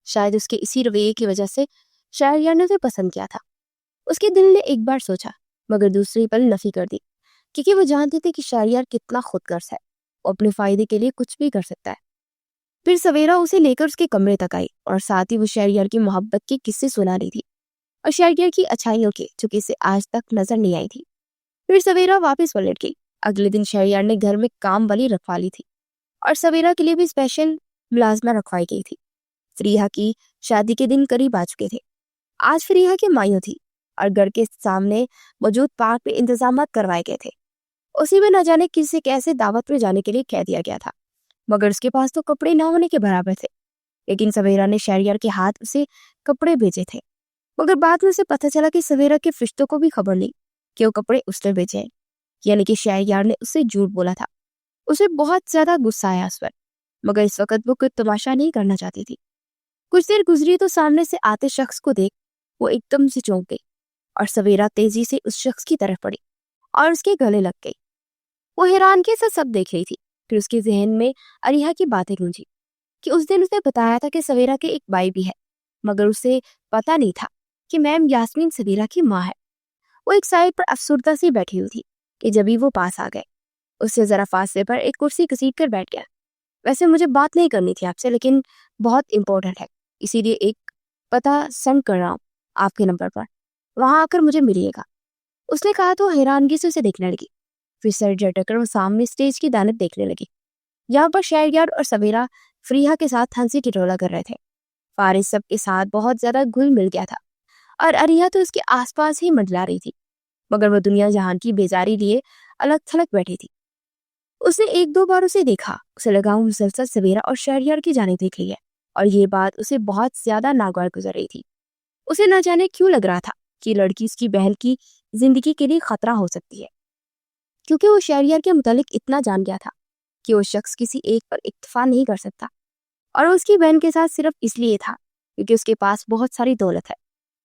شاید اس کے اسی رویے کی وجہ سے شہریار نے اسے پسند کیا تھا. اس کے دل نے ایک بار سوچا مگر دوسری پل نفی کر دی, کیونکہ وہ جانتے تھے کہ شہریار کتنا خود غرض ہے, وہ اپنے فائدے کے لیے کچھ بھی کر سکتا ہے. پھر سویرا اسے لے کر اس کے کمرے تک آئی اور ساتھ ہی وہ شہریار کی محبت کے قصے سنا رہی تھی اور شہریار کی اچھائیوں کے جو کہ اسے آج تک نظر نہیں آئی تھی. پھر سویرا واپس پلٹ گئی. اگلے دن شہریار نے گھر میں کام والی رکھوا لی تھی اور سویرا کے لیے بھی اسپیشل ملازمہ رکھوائی گئی تھی. فریحا کی شادی کے دن قریب آ چکے تھے. آج فریحا کی مائیوں تھی اور گھر کے سامنے موجود پارک پہ انتظامات کروائے گئے تھے. اسی میں نہ جانے کسی کیسے دعوت میں جانے کے لیے کہہ دیا گیا تھا, مگر اس کے پاس تو کپڑے نہ ہونے کے برابر تھے. لیکن سویرا نے شہریار کے ہاتھ اسے کپڑے بھیجے تھے, مگر بعد میں اسے پتہ چلا کہ سویرا کے فرشتوں کو بھی خبر نہیں کہ وہ کپڑے اس نے بھیجے ہیں, یعنی کہ شہریار نے اسے جھوٹ بولا تھا. اسے بہت زیادہ غصہ آیا اس پر, مگر اس وقت وہ کوئی تماشا نہیں کرنا چاہتی تھی. کچھ دیر گزری تو سامنے سے آتے شخص کو دیکھ وہ ایک دم سے چونک گئی اور سویرا تیزی سے اس شخص کی طرف پڑی اور اس کے گلے لگ گئی. وہ حیرانگی سے سب دیکھ رہی تھی. پھر اس کے ذہن میں اریحا کی باتیں گونجی کہ اس دن اسے بتایا تھا کہ سویرا کے ایک بھائی بھی ہے, مگر اسے پتا نہیں تھا کہ میم یاسمین سویرا کی ماں ہے. وہ ایک سائڈ پر افسردہ سی بیٹھی ہوئی تھی کہ جبھی وہ پاس آ گئے. اس سے ذرا فاصلے پر ایک کرسی گھسیٹ کر بیٹھ گیا. ویسے مجھے بات نہیں کرنی تھی آپ سے, لیکن بہت امپورٹنٹ ہے, اسی لیے ایک پتہ سینڈ کر رہا ہوں آپ کے نمبر پر, وہاں آ کر مجھے ملیے گا, اس نے کہا تو حیرانگی سے اسے دیکھنے لگی. پھر سر جھٹک کر وہ سامنے اسٹیج کی جانب دیکھنے لگی جہاں پر شہریار اور سویرا فریحا کے ساتھ ہنسی ٹٹولہ کر رہے تھے. فارس سب کے ساتھ بہت زیادہ گھل مل گیا تھا اور اریحا تو اس کے آس پاس ہی منڈلا رہی تھی, مگر وہ دنیا جہان کی بیزاری لیے الگ تھلگ بیٹھی تھی. اس نے ایک دو بار اسے دیکھا، اسے لگا وہ مسلسل سویرا اور شہریار کی جانب دیکھ رہی ہے، اور یہ بات اسے بہت زیادہ ناگوار گزر رہی تھی۔ اسے نہ جانے کیوں لگ رہا تھا کہ لڑکی اس کی بہن کی زندگی کے لیے خطرہ ہو سکتی ہے، کیونکہ وہ شہریار کے متعلق اتنا جان گیا تھا کہ وہ شخص کسی ایک پر اکتفا نہیں کر سکتا، اور اس کی بہن کے ساتھ صرف اس لیے تھا کیونکہ اس کے پاس بہت ساری دولت ہے،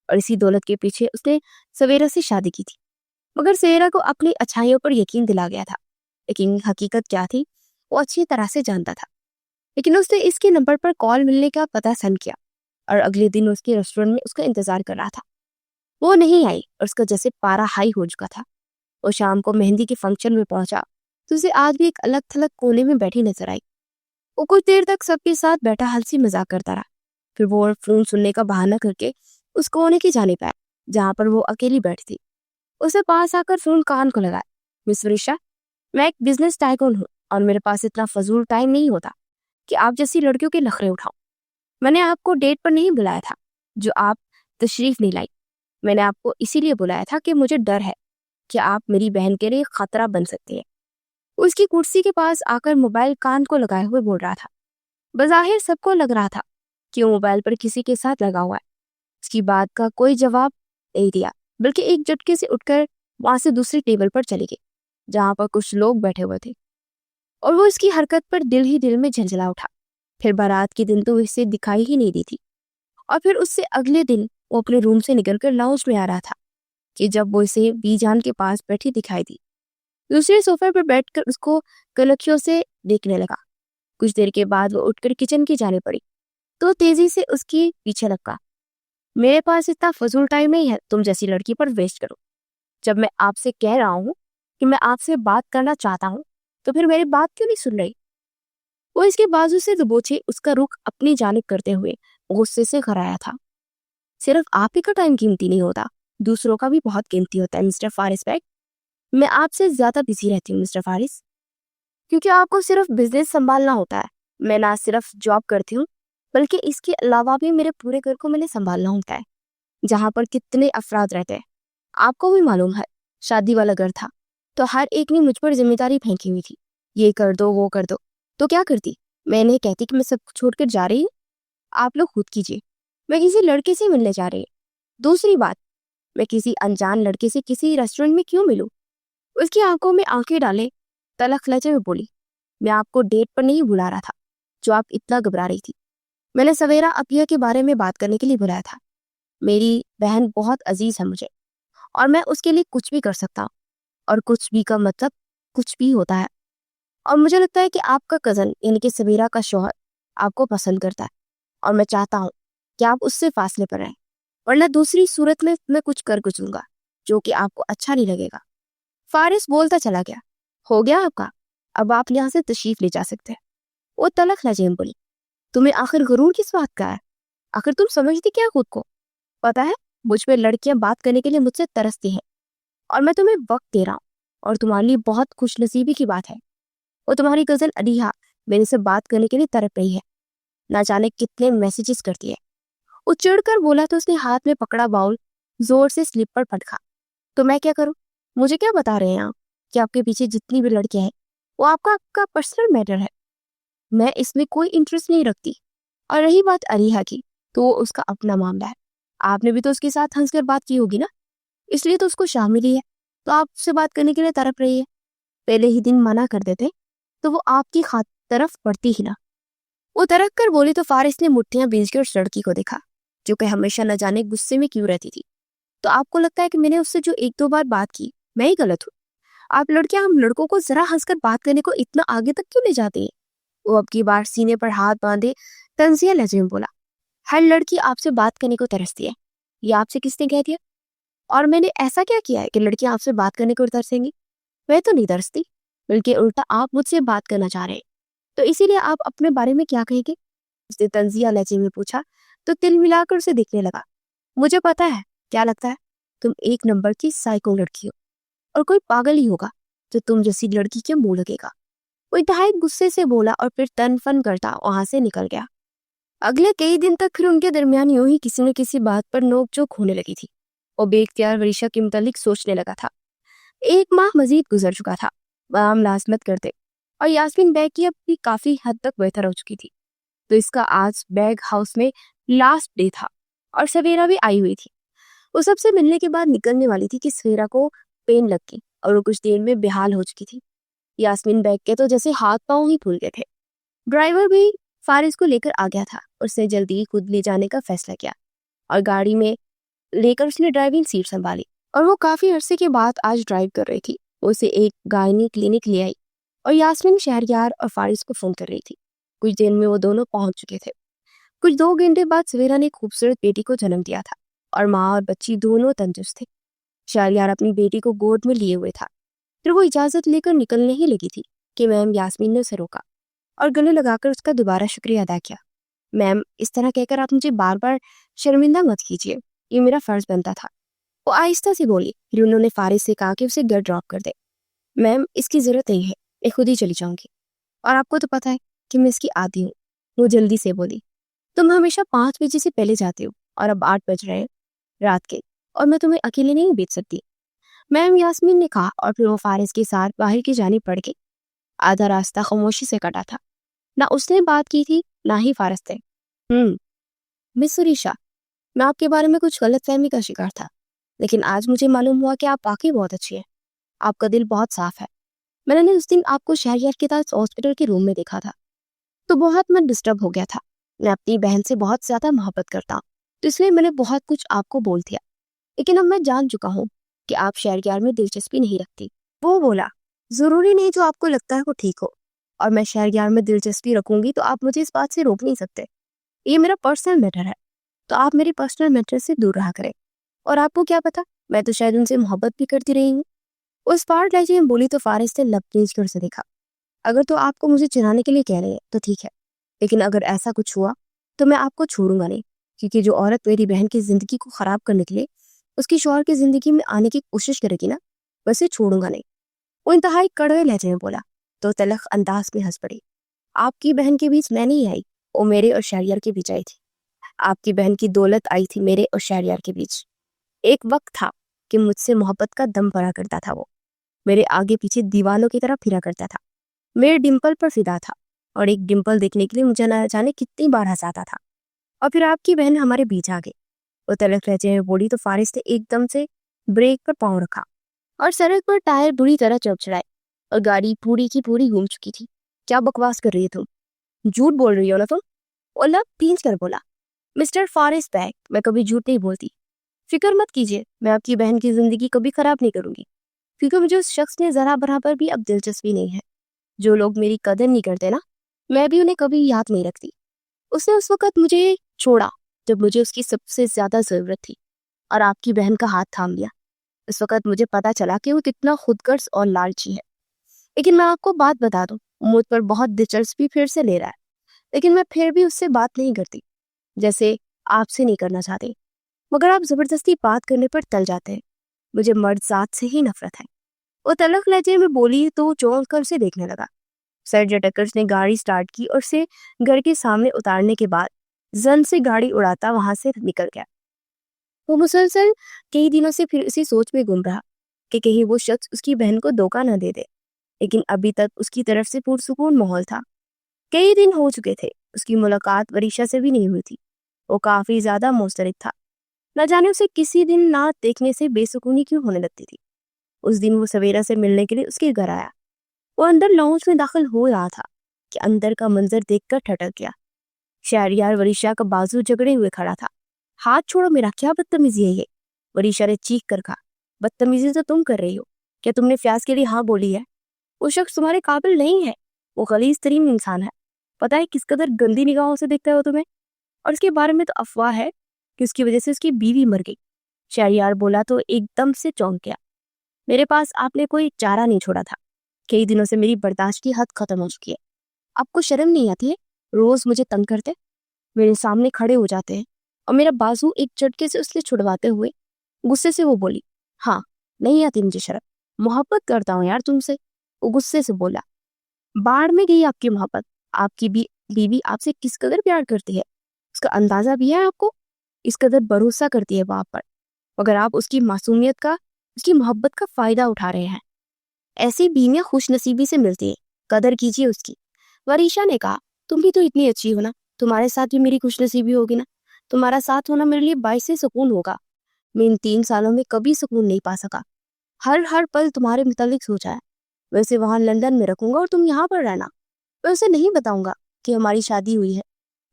اور اسی دولت کے پیچھے اس نے سویرا سے شادی کی تھی۔ مگر سویرا کو اپنی اچھائیوں پر یقین دلا گیا تھا، لیکن حقیقت کیا تھی وہ اچھی طرح سے جانتا تھا۔ لیکن اس نے اس کے نمبر پر کال ملنے کا پتہ سینڈ کیا، اور اگلے دن اس کے ریسٹورنٹ میں اس کا انتظار کر رہا تھا۔ وہ نہیں آئی اور اس کا جیسے پارا ہائی ہو چکا تھا۔ وہ شام کو مہندی کے فنکشن میں پہنچا تو اسے آج بھی ایک الگ تھلگ کونے میں بیٹھی نظر آئی۔ وہ کچھ دیر تک سب کے ساتھ بیٹھا ہنسی مذاق کرتا رہا، پھر وہ فون سننے کا بہانہ کر کے اس کونے کی جانب آیا جہاں پر وہ اکیلی بیٹھی تھی۔ اسے پاس آ کر فون کان کو لگایا۔ مس وریشا، میں ایک بزنس ٹائکون ہوں اور میرے پاس اتنا فضول ٹائم نہیں ہوتا کہ آپ جیسی لڑکیوں کے نخرے اٹھاؤں۔ میں نے آپ کو ڈیٹ پر نہیں بلایا تھا جو آپ تشریف نہیں لائی، میں نے آپ کو اسی لیے بلایا تھا کہ مجھے ڈر ہے کہ آپ میری بہن کے لیے خطرہ بن سکتی ہے۔ وہ اس کی کرسی کے پاس آ کر موبائل کان کو لگائے ہوئے بول رہا تھا۔ بظاہر سب کو لگ رہا تھا کہ وہ موبائل پر کسی کے ساتھ لگا ہوا ہے۔ اس کی بات کا کوئی جواب نہیں دیا، بلکہ ایک جھٹکے سے اٹھ کر وہاں سے دوسری ٹیبل پر چلی گئی جہاں پر کچھ لوگ بیٹھے ہوئے تھے، اور وہ اس کی حرکت پر دل ہی دل میں جھنجھلا اٹھا۔ پھر بارات کے دن تو اسے دکھائی ہی نہیں دی تھی، اور پھر اس سے اگلے دن وہ اپنے روم سے نکل کر لاؤنج میں آ رہا تھا کہ جب وہ اسے بی جان کے پاس بیٹھی دکھائی دی۔ دوسرے صوفے پر بیٹھ کر اس کو کلکھیوں سے دیکھنے لگا۔ کچھ دیر کے بعد وہ اٹھ کر کچن کی جانے پڑی تو تیزی سے اس کی پیچھے لگا۔ میرے پاس اتنا فضول ٹائم نہیں ہے تم جیسی لڑکی پر ویسٹ کرو۔ جب میں آپ سے کہہ رہا ہوں کہ میں آپ سے بات کرنا چاہتا ہوں تو پھر میری بات کیوں نہیں سن رہی؟ وہ اس کے بازو سے دبوچے اس کا رخ اپنی جانب کرتے ہوئے غصے سے گھرایا تھا۔ صرف آپ ہی کا ٹائم قیمتی نہیں ہوتا، دوسروں کا بھی بہت قیمتی ہوتا ہے مسٹر فارس بیگ۔ میں آپ سے زیادہ بزی رہتی ہوں مسٹر فارس، کیونکہ آپ کو صرف بزنس سنبھالنا ہوتا ہے۔ میں نہ صرف جاب کرتی ہوں بلکہ اس کے علاوہ بھی میرے پورے گھر کو میں نے سنبھالنا ہوتا ہے، جہاں پر کتنے افراد رہتے ہیں آپ کو بھی معلوم ہے۔ شادی والا گھر تھا تو ہر ایک نے مجھ پر ذمہ داری پھینکی ہوئی تھی، یہ کر دو وہ کر دو، تو کیا کرتی؟ میں نہیں کہتی کہ میں سب چھوڑ کر جا رہی ہوں، آپ لوگ خود کیجیے۔ میں کسی لڑکے سے ملنے جا رہی ہوں۔ دوسری بات، میں کسی انجان لڑکے سے کسی ریسٹورنٹ میں کیوں ملوں؟ اس کی آنکھوں میں آنکھیں ڈالے تلخ لہجے میں بولی، میں آپ کو ڈیٹ پر نہیں بلا رہا تھا جو آپ اتنا گھبرا رہی تھی۔ میں نے سویرا اپیا کے بارے میں بات کرنے کے لیے بلایا تھا۔ میری بہن بہت عزیز ہے مجھے، اور میں اس کے لیے کچھ بھی کر سکتا ہوں، اور کچھ بھی کا مطلب کچھ بھی ہوتا ہے۔ اور مجھے لگتا ہے کہ آپ کا کزن یعنی کہ سویرا کا شوہر آپ کو پسند کرتا ہے، اور میں چاہتا ہوں کہ آپ اس سے فاصلے پر رہیں، ورنہ دوسری صورت میں کچھ کر گزروں گا جو کہ آپ کو اچھا نہیں لگے گا۔ فارس بولتا چلا گیا، ہو گیا آپ کا، اب آپ یہاں سے تشریف لے جا سکتے ہیں۔ وہ تلخ لہجے میں بولی، تمہیں آخر غرور کس بات کا ہے؟ آخر تم سمجھتی کیا خود کو؟ پتا ہے مجھ پہ لڑکیاں بات کرنے کے لیے مجھ سے ترستی ہیں، اور میں تمہیں وقت دے رہا ہوں، اور تمہارے لیے بہت خوش نصیبی کی بات ہے۔ وہ تمہاری کزن علیحا میرے سے بات کرنے کے لیے تڑپ رہی ہے، نہ جانے کتنے میسیجز کرتی ہے۔ وہ چڑھ کر بولا تو اس نے ہاتھ میں پکڑا باؤل زور سے سلپ پر پٹکا۔ تو میں کیا کروں؟ مجھے کیا بتا رہے ہیں آپ کہ آپ کے پیچھے جتنی بھی لڑکیاں ہیں وہ آپ کا پرسنل میٹر ہے، میں اس میں کوئی انٹرسٹ نہیں رکھتی۔ اور رہی بات علیحا کی تو وہ اس کا اپنا معاملہ ہے، آپ نے بھی تو اس کے ساتھ ہنس کر بات کی ہوگی نا، اس لیے تو اس کو شامل ہی ہے، تو آپ سے بات کرنے کے لیے تڑپ رہی ہے۔ پہلے ہی دن منع کر دیتے تو وہ آپ کی طرف پڑتی ہی نہ۔ وہ ترک کر بولی تو فارس نے مٹھیاں بیچ کر اس لڑکی کو دیکھا جو کہ ہمیشہ نہ جانے غصے میں کیوں رہتی تھی۔ تو آپ کو لگتا ہے کہ میں نے اس سے جو ایک دو بار بات کی میں ہی غلط ہوں؟ آپ لڑکیاں ہم لڑکوں کو ذرا ہنس کر بات کرنے کو اتنا آگے تک کیوں لے جاتی ہیں؟ وہ اب کی بار سینے پر ہاتھ باندھے تنزیہ لہجے میں بولا، ہر لڑکی آپ سے بات کرنے کو ترستی ہے، یہ آپ سے کس نے کہہ دیا؟ اور میں نے ایسا کیا کیا ہے کہ لڑکیاں آپ سے بات کرنے کو ترسیں گی؟ میں تو نہیں ترستی، بلکہ الٹا آپ مجھ سے بات کرنا چاہ رہے ہیں، تو اسی لیے آپ اپنے بارے میں کیا کہیں گے؟ اس نے تنزیہ لہجے میں پوچھا تو تل ملا کر اسے دیکھنے لگا۔ مجھے پتا ہے، کیا لگتا ہے تم ایک نمبر کی سائیکو لڑکی ہو، اور کوئی پاگل ہی ہوگا جو تم جیسی لڑکی کے منہ لگے گا۔ وہ انتہائی غصے سے بولا اور پھر تن فن کرتا وہاں سے نکل گیا۔ اگلے کئی دن تک پھر ان کے درمیان یوں ہی کسی نہ کسی بات پر نوک جھوک ہونے لگی تھی۔ وہ بے اختیار وریشا کے متعلق سوچنے لگا تھا۔ ایک ماہ مزید گزر چکا تھا، وہ ملازمت کرتے اور یاسمین بیگ کی اب بھی کافی حد تک بہتر ہو چکی تھی. تو اس کا آج بیگ ہاؤس میں لاسٹ ڈے تھا اور سویرا بھی آئی ہوئی تھی. وہ سب سے ملنے کے بعد نکلنے والی تھی کہ سویرا کو پین لگ گئی اور وہ کچھ دیر میں بحال ہو چکی تھی. یاسمین بیگ کے تو جیسے ہاتھ پاؤں ہی پھول گئے تھے. ڈرائیور بھی فارس کو لے کر آ گیا تھا. اس نے جلدی خود لے جانے کا فیصلہ کیا اور گاڑی میں لے کر اس نے ڈرائیونگ سیٹ سنبھالی. اور وہ کافی عرصے کے بعد آج ڈرائیو کر رہی تھی. وہ اسے ایک گائنی کلینک لے آئی اور یاسمین شہریار اور فارس کو فون کر رہی تھی. کچھ دیر میں وہ دونوں پہنچ چکے تھے. کچھ 2 گھنٹے بعد سویرا نے خوبصورت بیٹی کو جنم دیا تھا اور ماں اور بچی دونوں تندرست تھے. شہریار اپنی بیٹی کو گود میں لیے ہوئے تھا. پھر وہ اجازت لے کر نکلنے ہی لگی تھی کہ میم یاسمین نے اسے روکا اور گلے لگا کر اس کا دوبارہ شکریہ ادا کیا. میم، اس طرح کہہ کر آپ مجھے بار بار شرمندہ مت کیجیے، یہ میرا فرض بنتا تھا. وہ آہستہ سے بولی. پھر انہوں نے فارس سے کہا کہ اسے گھر ڈراپ کر دے. میم، اس کی ضرورت نہیں ہے، میں خود ہی چلی جاؤں گی. اور آپ کو تو پتہ ہے کہ میں اس کی عادی ہوں. وہ جلدی سے بولی. تم ہمیشہ 5 بجے سے پہلے جاتے ہو اور اب 8 بج رہے ہیں رات کے، اور میں تمہیں اکیلے نہیں بھیج سکتی. میم، یاسمین نے کہا اور پھر وہ فارس کے ساتھ باہر کی جانب پڑ گئی. آدھا راستہ خاموشی سے کٹا تھا. نہ اس نے بات کی تھی نہ ہی فارس تھے. مس سریشا، میں آپ کے بارے میں کچھ غلط فہمی کا شکار تھا، لیکن آج مجھے معلوم ہوا کہ آپ واقعی بہت اچھی ہیں. آپ کا دل بہت صاف ہے. میں نے اس دن آپ کو شہریار کے ساتھ ہاسپٹل کے روم میں دیکھا تھا تو بہت من ڈسٹرب ہو گیا تھا. میں اپنی بہن سے بہت زیادہ محبت کرتا ہوں، تو اس لیے میں نے بہت کچھ آپ کو بول دیا. لیکن اب میں جان چکا ہوں کہ آپ شہریار میں دلچسپی نہیں رکھتی. وہ بولا. ضروری نہیں جو آپ کو لگتا ہے وہ ٹھیک ہو، اور میں شہریار میں دلچسپی رکھوں گی تو آپ مجھے اس بات سے روک نہیں سکتے. یہ میرا پرسنل میٹر ہے، تو آپ میرے پرسنل میٹر سے دور رہا کریں. اور آپ کو کیا پتا، میں تو شاید ان سے محبت بھی کرتی رہی ہوں. اس پارٹ لہجے میں بولی تو فارس نے لب تیز کر سے دیکھا. اگر تو آپ کو مجھے چنانے کے لیے کہہ رہے ہیں تو ٹھیک ہے، لیکن اگر ایسا کچھ ہوا تو میں آپ کو چھوڑوں گا نہیں، کیونکہ جو عورت میری بہن کی زندگی کو خراب کرنے کے لیے اس کی شوہر کی زندگی میں آنے کی کوشش کرے گی نا، ویسے چھوڑوں گا نہیں. وہ انتہائی کڑوے لہجے میں بولا تو تلخ انداز میں ہنس پڑی. آپ کی بہن کے بیچ میں نہیں آئی، وہ میرے اور شہریار کے بیچ آئی تھی. آپ کی بہن کی دولت آئی تھی میرے اور شہریار کے بیچ. ایک وقت تھا کہ مجھ سے محبت کا دم بھرا کرتا تھا. وہ میرے آگے پیچھے دیوالوں کی طرح پھرا کرتا تھا، میرے ڈمپل پر فدا تھا، اور ایک ڈمپل دیکھنے کے لیے مجھے نہ جانے کتنی بار ہنساتا تھا. اور پھر آپ کی بہن ہمارے بیچ آ گئی. وہ تلخ لہجے میں بولی تو فارس نے ایک دم سے بریک پر پاؤں رکھا اور سڑک پر ٹائر بری طرح چڑچڑائے اور گاڑی پوری کی پوری گھوم چکی تھی. کیا بکواس کر رہی ہے تم؟ جھوٹ بول رہی ہو نا تم؟ وہ لب بھینچ کر بولا. مسٹر فارس بیگ، میں کبھی جھوٹ نہیں بولتی. فکر مت کیجیے، میں آپ کی بہن کی زندگی کبھی خراب نہیں کروں گی، کیونکہ مجھے اس شخص میں ذرا برابر بھی اب دلچسپی نہیں ہے. جو لوگ میری قدر نہیں کرتے نا، میں بھی انہیں کبھی یاد نہیں رکھتی. اس نے اس وقت مجھے چھوڑا جب مجھے اس کی سب سے زیادہ ضرورت تھی، اور آپ کی بہن کا ہاتھ تھام لیا. اس وقت مجھے پتا چلا کہ وہ کتنا خود غرض اور لالچی ہے. لیکن میں آپ کو بات بتا دوں، مجھ پر بہت دلچسپی پھر سے لے رہا ہے، لیکن میں پھر بھی اس سے بات نہیں کرتی جیسے آپ سے نہیں کرنا چاہتی. مگر آپ زبردستی بات کرنے پر ٹل جاتے ہیں. مجھے مرد ذات سے ہی نفرت ہے. وہ تلخ لہجے میں بولی تو چونک کر اسے دیکھنے لگا. سر جٹکر نے گاڑی سٹارٹ کی اور اسے گھر کے سامنے اتارنے کے بعد زن سے گاڑی اڑاتا وہاں سے نکل گیا. وہ مسلسل کئی دنوں سے پھر اسی سوچ میں گم رہا کہ کہیں وہ شخص اس کی بہن کو دھوکہ نہ دے دے، لیکن ابھی تک اس کی طرف سے پرسکون ماحول تھا. کئی دن ہو چکے تھے اس کی ملاقات وریشا سے بھی نہیں ہوئی تھی. وہ کافی زیادہ مسترد تھا. نہ جانے اسے کسی دن نہ دیکھنے سے بے سکونی کیوں ہونے لگتی تھی. اس دن وہ سویرا سے ملنے کے لیے اس کے گھر آیا. وہ اندر لاؤنج میں داخل ہو رہا تھا کہ اندر کا منظر دیکھ کر ٹھٹک گیا. شہریار وریشا کا بازو جگڑے ہوئے کھڑا تھا. ہاتھ چھوڑو میرا، کیا بدتمیزی ہے یہ؟ وریشا نے چیخ کر کہا. بدتمیزی تو تم کر رہی ہو. کیا تم نے فیاض کے لیے ہاں بولی ہے؟ وہ شخص تمہارے قابل نہیں ہے. وہ غلیظ ترین انسان ہے. پتا ہے کس قدر گندی نگاہوں سے دیکھتا ہے وہ تمہیں؟ اور اس کے بارے میں تو افواہ ہے کہ اس کی وجہ سے اس کی بیوی مر گئی. شہریار بولا تو ایک دم سے چونک گیا. میرے پاس آپ نے کوئی چارہ نہیں چھوڑا تھا. کئی دنوں سے میری برداشت کی حد ختم ہو چکی ہے. آپ کو شرم نہیں آتی ہے؟ روز مجھے تنگ کرتے، میرے سامنے کھڑے ہو جاتے ہیں اور میرا بازو ایک چٹکے سے اس لیے چھڑواتے ہوئے غصے سے وہ بولی. ہاں، نہیں آتی مجھے شرم، محبت کرتا ہوں یار تم سے. وہ غصے سے بولا. باڑ میں گئی آپ کی محبت. آپ کی بیوی آپ سے کس قدر پیار کرتی ہے اس کا اندازہ بھی ہے آپ کو؟ اس قدر بھروسہ کرتی ہے وہ آپ پر، مگر آپ اس کی معصومیت کا، اس کی محبت کا فائدہ اٹھا رہے ہیں. ایسی بیویاں خوش نصیبی سے ملتی ہیں قدر کیجیے اس کی۔ وریشا نے کہا تم بھی تو اتنی اچھی ہو نا، تمہارے ساتھ بھی میری خوش نصیبی ہوگی نا، تمہارا ساتھ ہونا میرے لیے باعث سکون ہوگا۔ میں ان 3 سالوں میں کبھی سکون نہیں پا سکا، ہر پل تمہارے متعلق سوچا ہے۔ ویسے وہاں لندن میں رکھوں گا اور تم یہاں پر رہنا۔ میں اسے نہیں بتاؤں گا کہ ہماری شادی ہوئی ہے،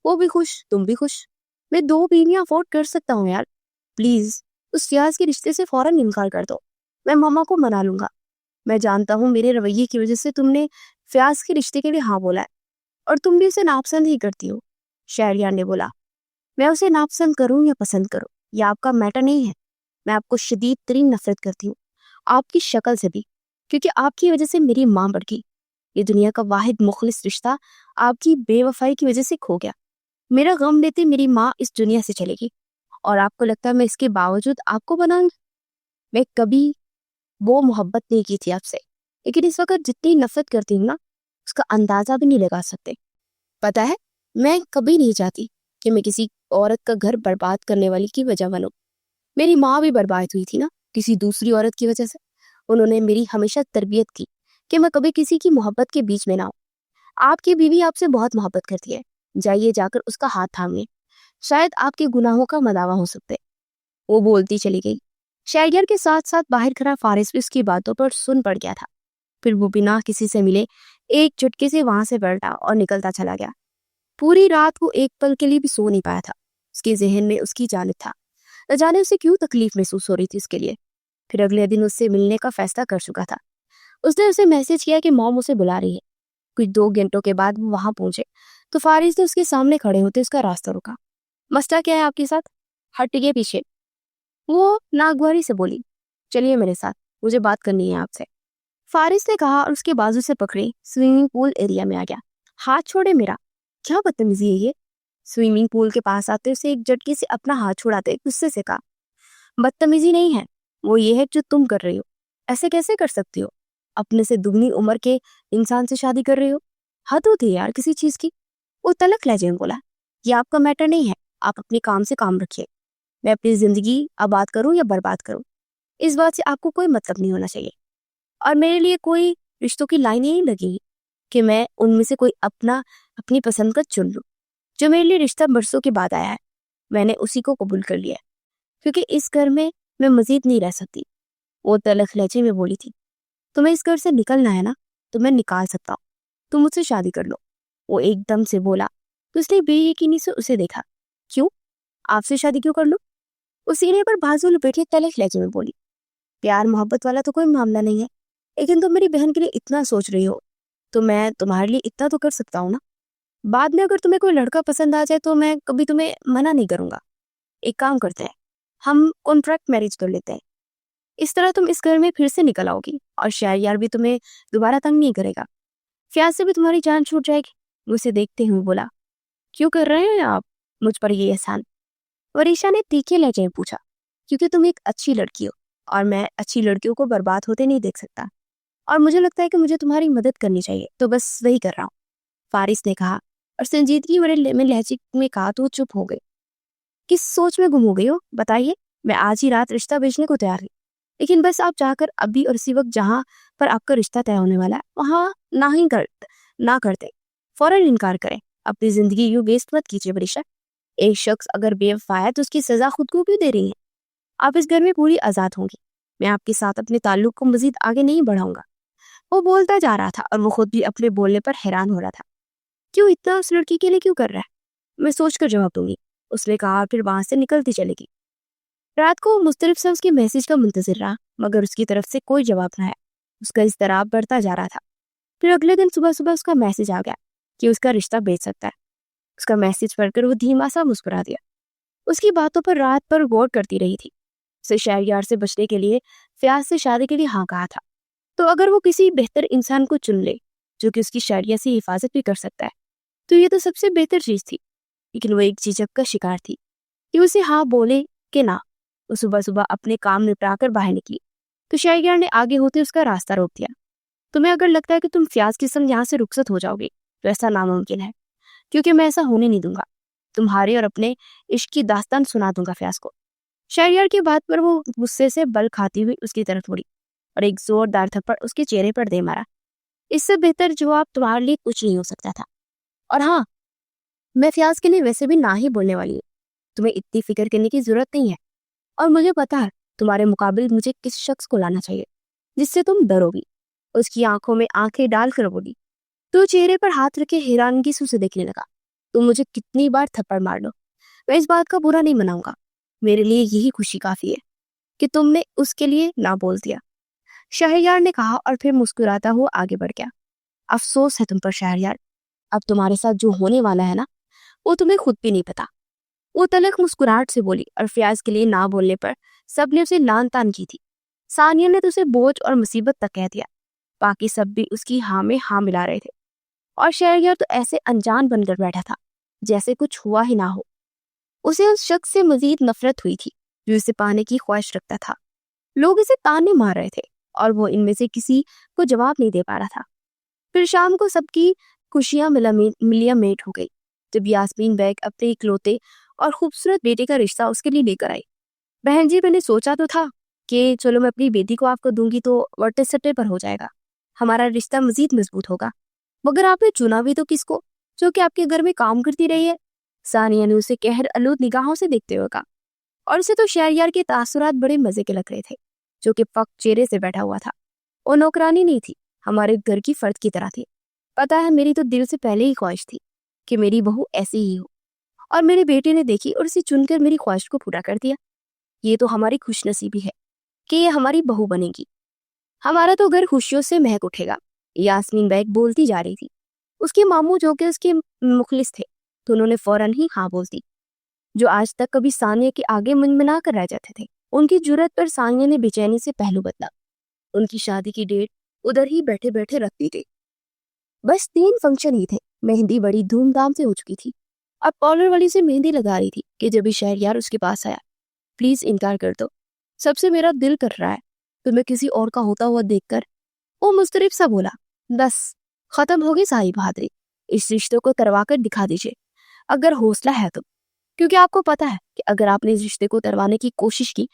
وہ بھی خوش تم بھی خوش۔ میں 2 بیویاں افورڈ کر سکتا ہوں یار، پلیز اس فیاض کے رشتے سے فوراً انکار کر دو، میں ماما کو منا لوں گا۔ میں جانتا ہوں میرے رویے کی وجہ سے تم نے فیاض کے رشتے کے لیے ہاں بولا ہے، اور تم بھی اسے ناپسند ہی کرتی ہو۔ شہریار نے بولا میں اسے ناپسند کروں یا پسند کروں یہ آپ کا میٹر نہیں ہے، میں آپ کو شدید ترین نفرت کرتی ہوں، آپ کی شکل سے بھی، کیونکہ آپ کی وجہ سے میری ماں بڑھ گئی۔ یہ دنیا کا واحد مخلص رشتہ آپ کی بے وفائی کی وجہ سے کھو گیا۔ میرا غم لیتے میری ماں اس دنیا سے چلے گی، اور آپ کو لگتا ہے میں اس کے باوجود آپ کو بناؤں گی؟ میں کبھی وہ محبت نہیں کی تھی آپ سے، لیکن اس وقت جتنی نفرت کرتی ہوں نا اس کا اندازہ بھی نہیں لگا سکتے۔ پتا ہے میں کبھی نہیں چاہتی کہ میں کسی عورت کا گھر برباد کرنے والی کی وجہ بنوں۔ میری ماں بھی برباد ہوئی تھی نا کسی دوسری عورت کی وجہ سے۔ انہوں نے میری ہمیشہ تربیت کی کہ میں کبھی کسی کی محبت کے بیچ میں نہ ہوں۔ آپ کی بیوی آپ سے بہت محبت کرتی ہے، جائیے جا کر اس کا ہاتھ تھامیے، شاید آپ کے گناہوں کا مداوع ہو سکتے۔ وہ بولتی چلی گئی۔ شہریار کے ساتھ ساتھ باہر کھڑا فارس بھی اس کی باتوں پر سن پڑ گیا تھا۔ پھر وہ بنا کسی سے ملے ایک چٹکے سے وہاں سے بیٹھا اور نکلتا چلا گیا۔ پوری رات کو ایک پل کے لیے بھی سو نہیں پایا تھا۔ اس کے ذہن میں اس کی جانب تھا، نہ جانے اسے کیوں تکلیف محسوس ہو رہی تھی اس کے لیے۔ پھر اگلے دن اس سے ملنے کا فیصلہ کر چکا تھا۔ اس نے اسے میسج کیا کہ موم اسے بلا رہی ہے۔ کچھ 2 گھنٹوں کے بعد وہ وہاں پہنچے تو فارس نے اس کے سامنے کھڑے ہوتے اس کا راستہ روکا۔ مسئلہ کیا ہے آپ کے ساتھ؟ ہٹ گئے پیچھے۔ وہ ناگواری سے بولی چلیے میرے ساتھ، مجھے بات کرنی ہے آپ سے۔ فارس نے کہا اور اس کے بازو سے پکڑے سوئمنگ پول ایریا میں آ گیا۔ ہاتھ چھوڑے میرا، کیا بدتمیزی ہے یہ؟ سوئمنگ پول کے پاس آتے اسے ایک جھٹکے سے اپنا ہاتھ چھڑاتے غصے سے کہا بدتمیزی نہیں ہے، وہ یہ ہے جو تم کر رہی ہو۔ ایسے کیسے کر سکتی ہو؟ اپنے سے دگنی عمر کے انسان سے شادی کر رہی ہو، حد ہوتی ہے یار کسی چیز کی۔ وہ تلک لہجے میں بولا یہ آپ کا میٹر نہیں ہے، آپ اپنے کام سے کام رکھیے۔ میں اپنی زندگی آباد کروں یا برباد کروں اس بات سے آپ کو کوئی مطلب نہیں ہونا چاہیے، اور میرے لیے کوئی رشتوں کی لائن نہیں لگی کہ میں ان میں سے کوئی اپنی پسند کا چن لوں۔ جو میرے لیے رشتہ برسوں کے بعد آیا ہے میں نے اسی کو قبول کر لیا ہے، کیونکہ اس گھر میں مزید نہیں رہ سکتی۔ وہ تلخ لہجے میں بولی تھی تمہیں اس گھر سے نکلنا ہے نا تو میں نکال سکتا ہوں، تم مجھ سے شادی کر لو۔ وہ ایک دم سے بولا تو اس نے بے یقینی سے اسے دیکھا۔ کیوں؟ آپ سے شادی کیوں کر لوں؟ وہ سینے پر بازو لپیٹے تلخ لہجے میں بولی پیار محبت والا تو کوئی معاملہ نہیں ہے، لیکن تم میری بہن کے لیے اتنا سوچ رہی ہو تو میں تمہارے لیے اتنا تو کر سکتا ہوں نا۔ بعد میں اگر تمہیں کوئی لڑکا پسند آ جائے تو میں کبھی تمہیں منع نہیں کروں گا۔ ایک کام کرتے ہیں، ہم کانٹریکٹ میرج کر لیتے ہیں، اس طرح تم اس گھر میں پھر سے نکل آؤ گی اور شہریار بھی تمہیں دوبارہ تنگ نہیں کرے گا، فیاض سے بھی تمہاری جان چھوٹ جائے گی۔ وہ اسے دیکھتے ہوئے بولا کیوں کر رہے ہیں آپ مجھ پر یہ احسان؟ وریشا نے تیکھے لہجے میں پوچھا کیونکہ تم ایک اچھی لڑکی ہو اور میں اچھی لڑکیوں کو برباد ہوتے نہیں دیکھ سکتا، اور مجھے لگتا ہے کہ مجھے تمہاری مدد کرنی چاہیے، تو بس وہی کر رہا ہوں، فارس نے کہا اور سنجیدگی بڑے میں لہجے میں کہا تو وہ چپ ہو گئے۔ کس سوچ میں گم ہو گئی ہو بتائیے؟ میں آج ہی رات رشتہ بھیجنے کو تیار ہوں، لیکن بس آپ چاہ کر ابھی اور اسی وقت جہاں پر آپ کا رشتہ طے ہونے والا ہے وہاں نہ کرتے، فوراً انکار کریں۔ اپنی زندگی یوں ویسٹ مت کیجیے وریشا۔ ایک شخص اگر بے وفا ہے تو اس کی سزا خود کو کیوں دے رہی ہیں؟ آپ اس گھر میں پوری آزاد ہوں گی، میں آپ کے ساتھ اپنے تعلق کو مزید آگے نہیں بڑھاؤں گا۔ وہ بولتا جا رہا تھا اور وہ خود بھی اپنے بولنے پر حیران ہو رہا تھا۔ کیوں اتنا اس لڑکی کے لیے کیوں کر رہا ہے؟ میں سوچ کر جواب دوں گی، اس نے کہا، پھر وہاں سے نکلتی چلے گی۔ رات کو وہ مضطرب سے اس کے میسج کا منتظر رہا، مگر اس کی طرف سے کوئی جواب نہ آیا۔ اس کا اضطراب بڑھتا جا رہا تھا۔ پھر اگلے دن صبح اس کا میسج آ گیا کہ اس کا رشتہ بیچ سکتا ہے۔ اس کا میسج پڑھ کر وہ دھیما سا مسکرا دیا۔ اس کی باتوں پر رات پر غور کرتی رہی تھی۔ اسے شہریار سے بچنے کے لیے فیاض سے شادی کے لیے ہاں کہا تھا، تو اگر وہ کسی بہتر انسان کو چن لے جو کہ اس کی شہریت سے حفاظت بھی کر سکتا ہے تو یہ تو سب سے بہتر چیز تھی۔ لیکن وہ ایک جھجک کا شکار تھی کہ اسے ہاں بولے کہ نہ۔ وہ صبح اپنے کام نپٹا کر باہر نکلی تو شہریار نے آگے ہوتے اس کا راستہ روک دیا۔ تمہیں اگر لگتا ہے کہ تم فیاض کے سنگ یہاں سے رخصت ہو جاؤ گے تو ایسا ناممکن ہے، کیونکہ میں ایسا ہونے نہیں دوں گا۔ تمہارے اور اپنے عشق کی داستان سنا دوں گا فیاض کو۔ شہریار کی بات پر وہ غصے سے بل کھاتی ہوئی اس کی طرف مڑی اور ایک زوردار تھپڑ اس کے چہرے پر دے مارا۔ اس سے بہتر جواب تمہارے لیے کچھ نہیں ہو سکتا تھا۔ اور ہاں، میں فیاض کے لیے ویسے بھی نہ ہی بولنے والی ہوں، تمہیں اتنی فکر کرنے کی ضرورت نہیں ہے، اور مجھے پتا ہے تمہارے مقابل مجھے کس شخص کو لانا چاہیے جس سے تم ڈرو گی۔ اس کی آنکھوں میں آنکھیں ڈال کر بولی۔ تو چہرے پر ہاتھ رکھے حیرانگی سے اسے دیکھنے لگا۔ تم مجھے کتنی بار تھپڑ مار لو، میں اس بات کا برا نہیں مناؤں گا، میرے لیے یہی خوشی کافی ہے کہ تم نے اس کے لیے نہ بول دیا، شہریار نے کہا، اور پھر مسکراتا ہوا آگے بڑھ گیا۔ افسوس ہے تم پر شہریار، اب تمہارے ساتھ جو ہونے والا ہے نا، وہ تمہیں خود بھی نہیں پتا۔ وہ تلخ مسکراہٹ سے بولی، اور فیاض کے لیے نہ بولنے پر سب نے اسے لان تان کی تھی۔ ثانیہ نے تو اسے بوجھ اور مصیبت تک کہہ دیا، باقی سب بھی اس کی ہاں میں ہاں ملا رہے تھے، اور شہریار تو ایسے انجان بن کر بیٹھا تھا جیسے کچھ ہوا ہی نہ ہو۔ اسے اس شخص سے مزید نفرت ہوئی تھی جو اسے پانے کی خواہش رکھتا تھا۔ لوگ اسے تانے مار رہے تھے اور وہ ان میں سے کسی کو جواب نہیں دے پا رہا تھا۔ پھر شام کو سب کی خوشیاں ملیا میٹ ہو گئی جب یاسمین بیگ اپنے اکلوتے اور خوبصورت بیٹے کا رشتہ اس کے لیے لے کر آئی۔ بہن جی، میں نے سوچا تو تھا کہ چلو میں اپنی بیٹی کو آپ کو دوں گی تو وٹے سٹے پر ہو جائے گا، ہمارا رشتہ مزید مضبوط ہوگا، مگر آپ نے چنا بھی تو کس کو جو کہ آپ کے گھر میں کام کرتی رہی ہے؟ ثانیہ نے اسے قہر آلود نگاہوں سے دیکھتے ہوئے کہا، اور اسے تو شہریار کے تاثرات بڑے مزے کے لگ رہے تھے جو کہ فقط چہرے سے بیٹھا ہوا تھا۔ وہ نوکرانی نہیں تھی، ہمارے گھر کی فرد کی طرح تھی۔ پتا ہے، میری تو دل سے پہلے ہی خواہش تھی کہ میری بہو ایسی ہی ہو، اور میرے بیٹے نے دیکھی اور اسے چن کر میری خواہش کو پورا کر دیا۔ یہ تو ہماری خوش نصیبی ہے کہ یہ ہماری بہو بنے گی، ہمارا تو گھر خوشیوں سے مہک اٹھے گا۔ یاسمین بیگ بولتی جا رہی تھی۔ اس کے ماموں جو کہ اس کے مخلص تھے تو انہوں نے فوراً ہی ہاں بول دی، جو آج تک کبھی ثانیہ کے آگے منمنا کر رہ جاتے تھے۔ ان کی جرت پر ثانیہ نے بے چینی سے پہلو بدلا۔ ان کی شادی کی ڈیٹ ادھر ہی بیٹھے بیٹھے رکھ دی گئی۔ بس 3 فنکشن ہی تھے، مہندی بڑی دھوم دھام سے ہو چکی تھی۔ اب پارلر والی سے مہندی لگا رہی تھی کہ جب شہریار اس کے پاس آیا۔ پلیز انکار کر دو، سب سے میرا دل کر رہا ہے تمہیں کسی اور کا ہوتا ہوا دیکھ کر۔ وہ مضطرب سا بولا، بس ختم ہوگی ساری بہادری، اس رشتے کو تروا کر دکھا دیجیے اگر حوصلہ ہے تو، کیونکہ آپ کو پتا ہے کہ اگر آپ نے اس رشتے کو تروانے کی کوشش کی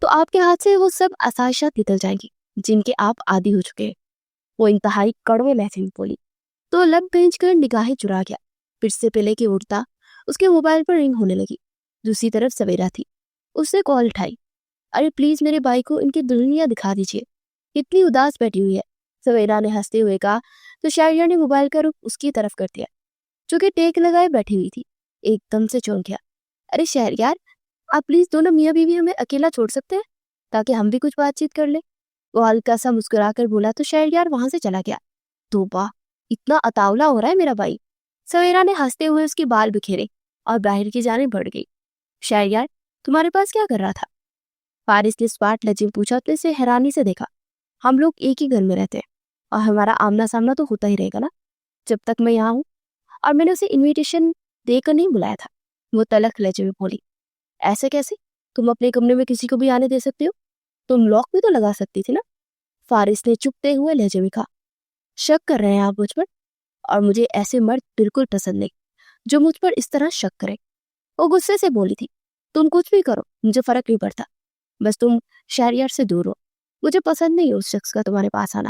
تو آپ کے ہاتھ سے وہ سب آسائشات نکل جائیں گی جن کے آپ عادی ہو چکے ہیں۔ وہ انتہائی کڑوے لہجے میں بولی تو لب بھینچ کر نگاہیں چرا گیا۔ پھر سے پہلے کی اٹھتا اس کے موبائل پر رنگ ہونے لگی۔ دوسری طرف سویرا تھی، اس نے کال اٹھائی، ارے پلیز میرے بھائی کو ان کی دلہنیاں دکھا دیجیے، اتنی اداس بیٹھی ہوئی ہے۔ سویرا نے ہنستے ہوئے کہا تو شہریار نے موبائل کا رخ اس کی طرف کر دیا جو کہ ٹیک لگائے بیٹھی ہوئی تھی۔ ایک دم سے چونک گیا، ارے شہریار، آپ پلیز دونوں میاں بیوی ہمیں اکیلا چھوڑ سکتے ہیں تاکہ ہم بھی کچھ بات چیت کر لیں۔ وہ ہلکا سا مسکرا کر بولا تو شہریار وہاں سے چلا گیا۔ توبہ، اتنا اتاولا ہو رہا ہے میرا بھائی۔ سویرا نے ہنستے ہوئے اس کے بال بکھیرے اور باہر کی جانب بڑھ گئی۔ شہریار، تمہارے پاس کیا کر رہا تھا؟ فارس نے اسپاٹ لہجے میں پوچھا تو اسے حیرانی سے دیکھا۔ ہم لوگ ایک ہی گھر میں رہتے ہیں اور ہمارا آمنا سامنا تو ہوتا ہی رہے گا نا جب تک میں یہاں ہوں، اور میں نے اسے انویٹیشن دے کر نہیں بلایا تھا۔ وہ تلخ لہجے میں بولی، ایسے کیسے؟ تم اپنے کمرے میں کسی کو بھی آنے دے سکتے ہو، تم لاک بھی تو لگا سکتی تھی نا۔ فارس نے چپتے ہوئے لہجے میں کہا، شک کر رہے ہیں آپ مجھ پر، اور مجھے ایسے مرد بالکل پسند نہیں جو مجھ پر اس طرح شک کرے۔ وہ غصے سے بولی تھی، تم کچھ بھی کرو مجھے فرق نہیں پڑتا، بس تم شہریار سے دور ہو، مجھے پسند نہیں اس شخص کا تمہارے پاس آنا،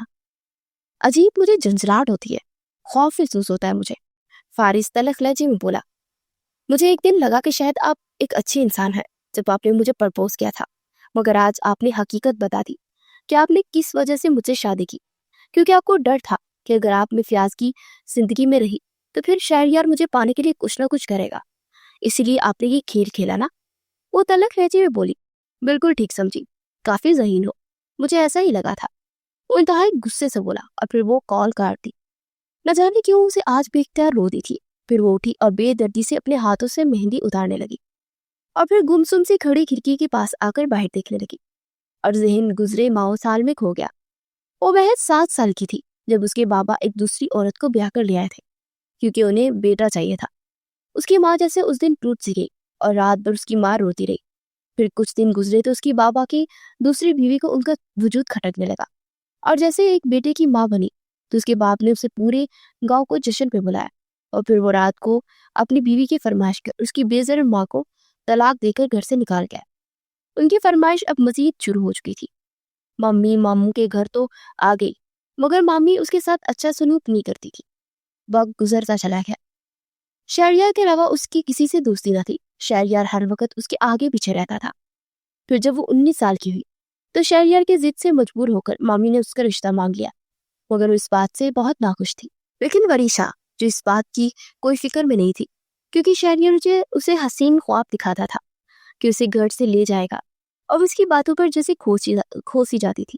عجیب مجھے جھنجھلاہٹ ہوتی ہے، خوف محسوس ہوتا ہے مجھے۔ فارس تلخ لہجے میں بولا، مجھے ایک دن لگا کہ شاید آپ ایک اچھی انسان ہیں جب آپ نے مجھے پرپوز کیا تھا، مگر آج آپ نے حقیقت بتا دی کہ آپ نے کس وجہ سے مجھ سے شادی کی، کیونکہ آپ کو ڈر تھا کہ اگر آپ میں فیاض کی زندگی میں رہی تو پھر شہریار مجھے پانے کے لیے کچھ نہ کچھ کرے گا، اسی لیے آپ نے یہ کھیل کھیلا نا۔ وہ تلخ لہجے میں بولی، بالکل ٹھیک سمجھی، کافی ذہین ہو، مجھے ایسا ہی لگا تھا۔ وہ انتہائی غصے سے بولا اور پھر وہ کال کاٹ دی۔ نہ جانے کیوں اسے آج بے اختیار رو دی تھی۔ پھر وہ اٹھی اور بے دردی سے اپنے ہاتھوں سے مہندی اتارنے لگی، اور پھر گمسم سی کھڑی کھڑکی کے پاس آ کر باہر دیکھنے لگی، اور ذہن گزرے ماؤ سال میں کھو گیا۔ وہ محض 7 سال کی تھی جب اس کے بابا ایک دوسری عورت کو بیاہ کر لے آئے تھے کیونکہ انہیں بیٹا چاہیے تھا۔ اس کی ماں جیسے اس دن ٹوٹ سی گئی اور رات بھر اس کی ماں روتی رہی۔ پھر کچھ دن گزرے تو اس کی بابا کی دوسری بیوی کو ان کا وجود کھٹکنے لگا، اور جیسے ایک بیٹے کی ماں بنی تو اس کے باپ نے اسے پورے گاؤں کو جشن پہ بلایا، اور پھر وہ رات کو اپنی بیوی کی فرمائش کر اس کی بے ضرر ماں کو طلاق دے کر گھر سے نکال گیا۔ ان کی فرمائش اب مزید شروع ہو چکی تھی۔ ممی ماموں کے گھر تو آ گئی، مگر مامی اس کے ساتھ اچھا سلوک نہیں کرتی تھی۔ وقت گزرتا چلا گیا۔ شہریار کے علاوہ اس کی کسی سے دوستی نہ تھی۔ شہریار ہر وقت اس کے آگے پیچھے رہتا تھا۔ پھر جب وہ 19 سال کی ہوئی تو شہریار کے ضد سے مجبور ہو کر مامی نے اس کا رشتہ مانگ لیا، مگر وہ اس بات سے بہت ناخوش تھی۔ لیکن وریشا جو اس بات کی کوئی فکر میں نہیں تھی، کیونکہ شہریار اسے حسین خواب دکھاتا تھا کہ اسے گھر سے لے جائے گا، اور اس کی باتوں پر جیسے کھوسی جاتی تھی۔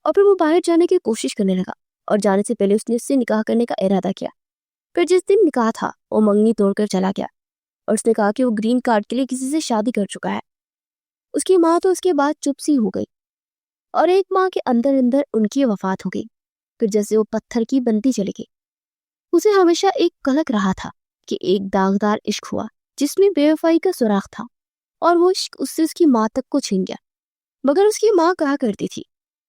اور پھر وہ باہر جانے کی کوشش کرنے لگا، اور جانے سے پہلے اس نے اس سے نکاح کرنے کا ارادہ کیا۔ پھر جس دن نکاح تھا وہ منگنی توڑ کر چلا گیا، اور اس نے کہا کہ وہ گرین کارڈ کے لیے کسی سے شادی کر چکا ہے۔ اس کی ماں تو اس کے بعد چپ سی ہو گئی، اور ایک ماہ کے اندر اندر ان کی وفات ہو گئی۔ پھر جیسے وہ پتھر کی بنتی چلی گئی۔ اسے ہمیشہ ایک کلک رہا تھا کہ ایک داغدار عشق ہوا جس میں بے وفائی کا سراغ تھا، اور وہ عشق اس سے اس کی ماں تک کو چھین گیا۔ مگر اس کی ماں کہا کرتی تھی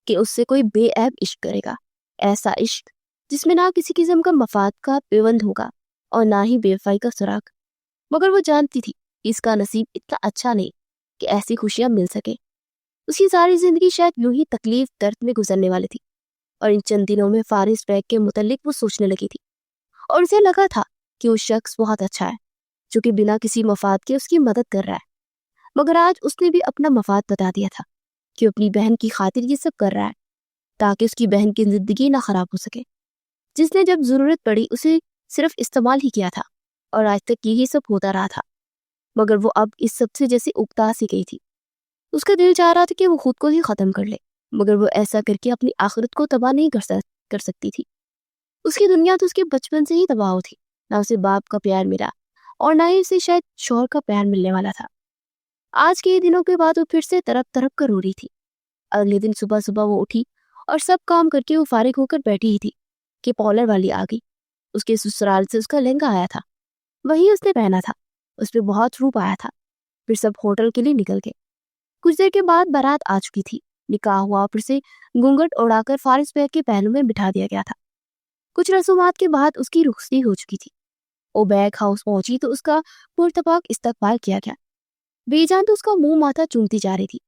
کہ اس سے کوئی بے عیب عشق کرے گا، ایسا عشق جس میں نہ کسی قسم کا مفاد کا پیوند ہوگا اور نہ ہی بے وفائی کا سراغ۔ مگر وہ جانتی تھی کہ اس کا نصیب اتنا اچھا نہیں کہ ایسی خوشیاں مل سکے۔ اس کی ساری زندگی شاید یوں ہی تکلیف درد میں گزرنے والی تھی، اور ان چند دنوں میں فارس بیگ کے متعلق وہ سوچنے لگی تھی، اور اسے لگا تھا کہ وہ شخص بہت اچھا ہے جو کہ بنا کسی مفاد کے اس کی مدد کر رہا ہے۔ مگر آج اس نے بھی اپنا مفاد بتا دیا تھا کہ اپنی بہن کی خاطر یہ سب کر رہا ہے تاکہ اس کی بہن کی زندگی نہ خراب ہو سکے، جس نے جب ضرورت پڑی اسے صرف استعمال ہی کیا تھا، اور آج تک یہی سب ہوتا رہا تھا۔ مگر وہ اب اس سب سے جیسے اکتا سی گئی تھی۔ اس کا دل چاہ رہا تھا کہ وہ خود کو ہی ختم کر لے، مگر وہ ایسا کر کے اپنی آخرت کو تباہ نہیں کر سکتی تھی۔ اس کی دنیا تو اس کے بچپن سے ہی تباہ تھی، نہ اسے باپ کا پیار ملا اور نہ ہی اسے شاید شوہر کا پیار ملنے والا تھا۔ آج کے دنوں کے بعد وہ پھر سے تڑپ تڑپ کر رو رہی تھی۔ اگلے دن صبح صبح وہ اٹھی اور سب کام کر کے وہ فارغ ہو کر بیٹھی ہی تھی کہ پارلر والی آ گئی۔ اس کے سسرال سے اس کا لہنگا آیا تھا، وہی اس نے پہنا تھا، اس پہ بہت روپ آیا تھا۔ پھر سب ہوٹل کے لیے نکل گئے۔ کچھ دیر کے بعد بارات آ چکی تھی، نکاح ہوا، پھر سے گھونگھٹ اڑا کر فارس بیگ کے پہلو میں بٹھا دیا گیا تھا۔ کچھ رسومات کے بعد اس کی رخصتی ہو چکی تھی۔ وہ بیگ ہاؤس پہنچی تو اس کا پرتپاک استقبال کیا گیا۔ بی جان تو اس کا منہ ماتھا چومتی جا رہی تھی،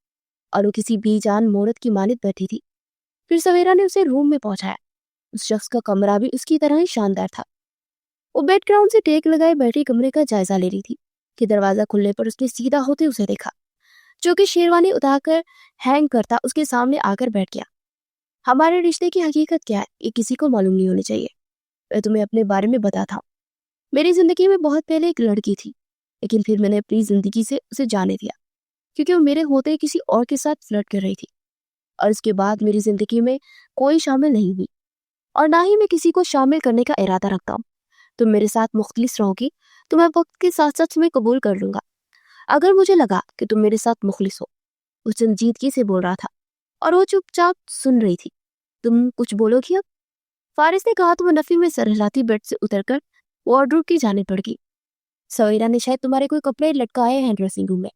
اور وہ کسی بی جان مورت کی مانند بیٹھی تھی۔ پھر سویرا نے اسے روم میں پہنچایا۔ اس شخص کا کمرہ بھی اس کی طرح ہی شاندار تھا۔ وہ بیڈ گراؤنڈ سے ٹیک لگائے بیٹھی کمرے کا جائزہ لے رہی تھی کہ دروازہ کھلنے پر اس نے سیدھا ہوتے اسے دیکھا، جو کہ شیروانی اتار کر ہینگ کرتا اس کے سامنے آ کر بیٹھ گیا۔ ہمارے رشتے کی حقیقت کیا ہے یہ کسی کو معلوم نہیں ہونی چاہیے۔ میں تمہیں اپنے بارے میں بتاتا ہوں۔ میری زندگی میں بہت پہلے ایک لڑکی تھی، لیکن پھر میں نے اپنی زندگی سے اسے جانے دیا کیونکہ وہ میرے ہوتے کسی اور کے ساتھ فلرٹ کر رہی تھی، اور اس کے بعد میری زندگی میں کوئی شامل نہیں ہوئی، اور نہ ہی میں کسی کو شامل کرنے کا ارادہ رکھتا ہوں۔ تم میرے ساتھ مخلص رہو گی تو میں وقت کے ساتھ ساتھ تمہیں قبول کر لوں گا۔ اگر مجھے لگا کہ تم میرے ساتھ مخلص ہو۔ وہ سنجیدگی سے بول رہا تھا، اور وہ چپ چاپ سن رہی تھی۔ تم کچھ بولو گی اب؟ فارس نے کہا تو وہ نفی میں سر ہلاتی بیڈ سے اتر کر وارڈروب کی جانب بڑھ گئی۔ سویرا نے شاید تمہارے کوئی کپڑے لٹکائے ہیں ڈریسنگ روم میں،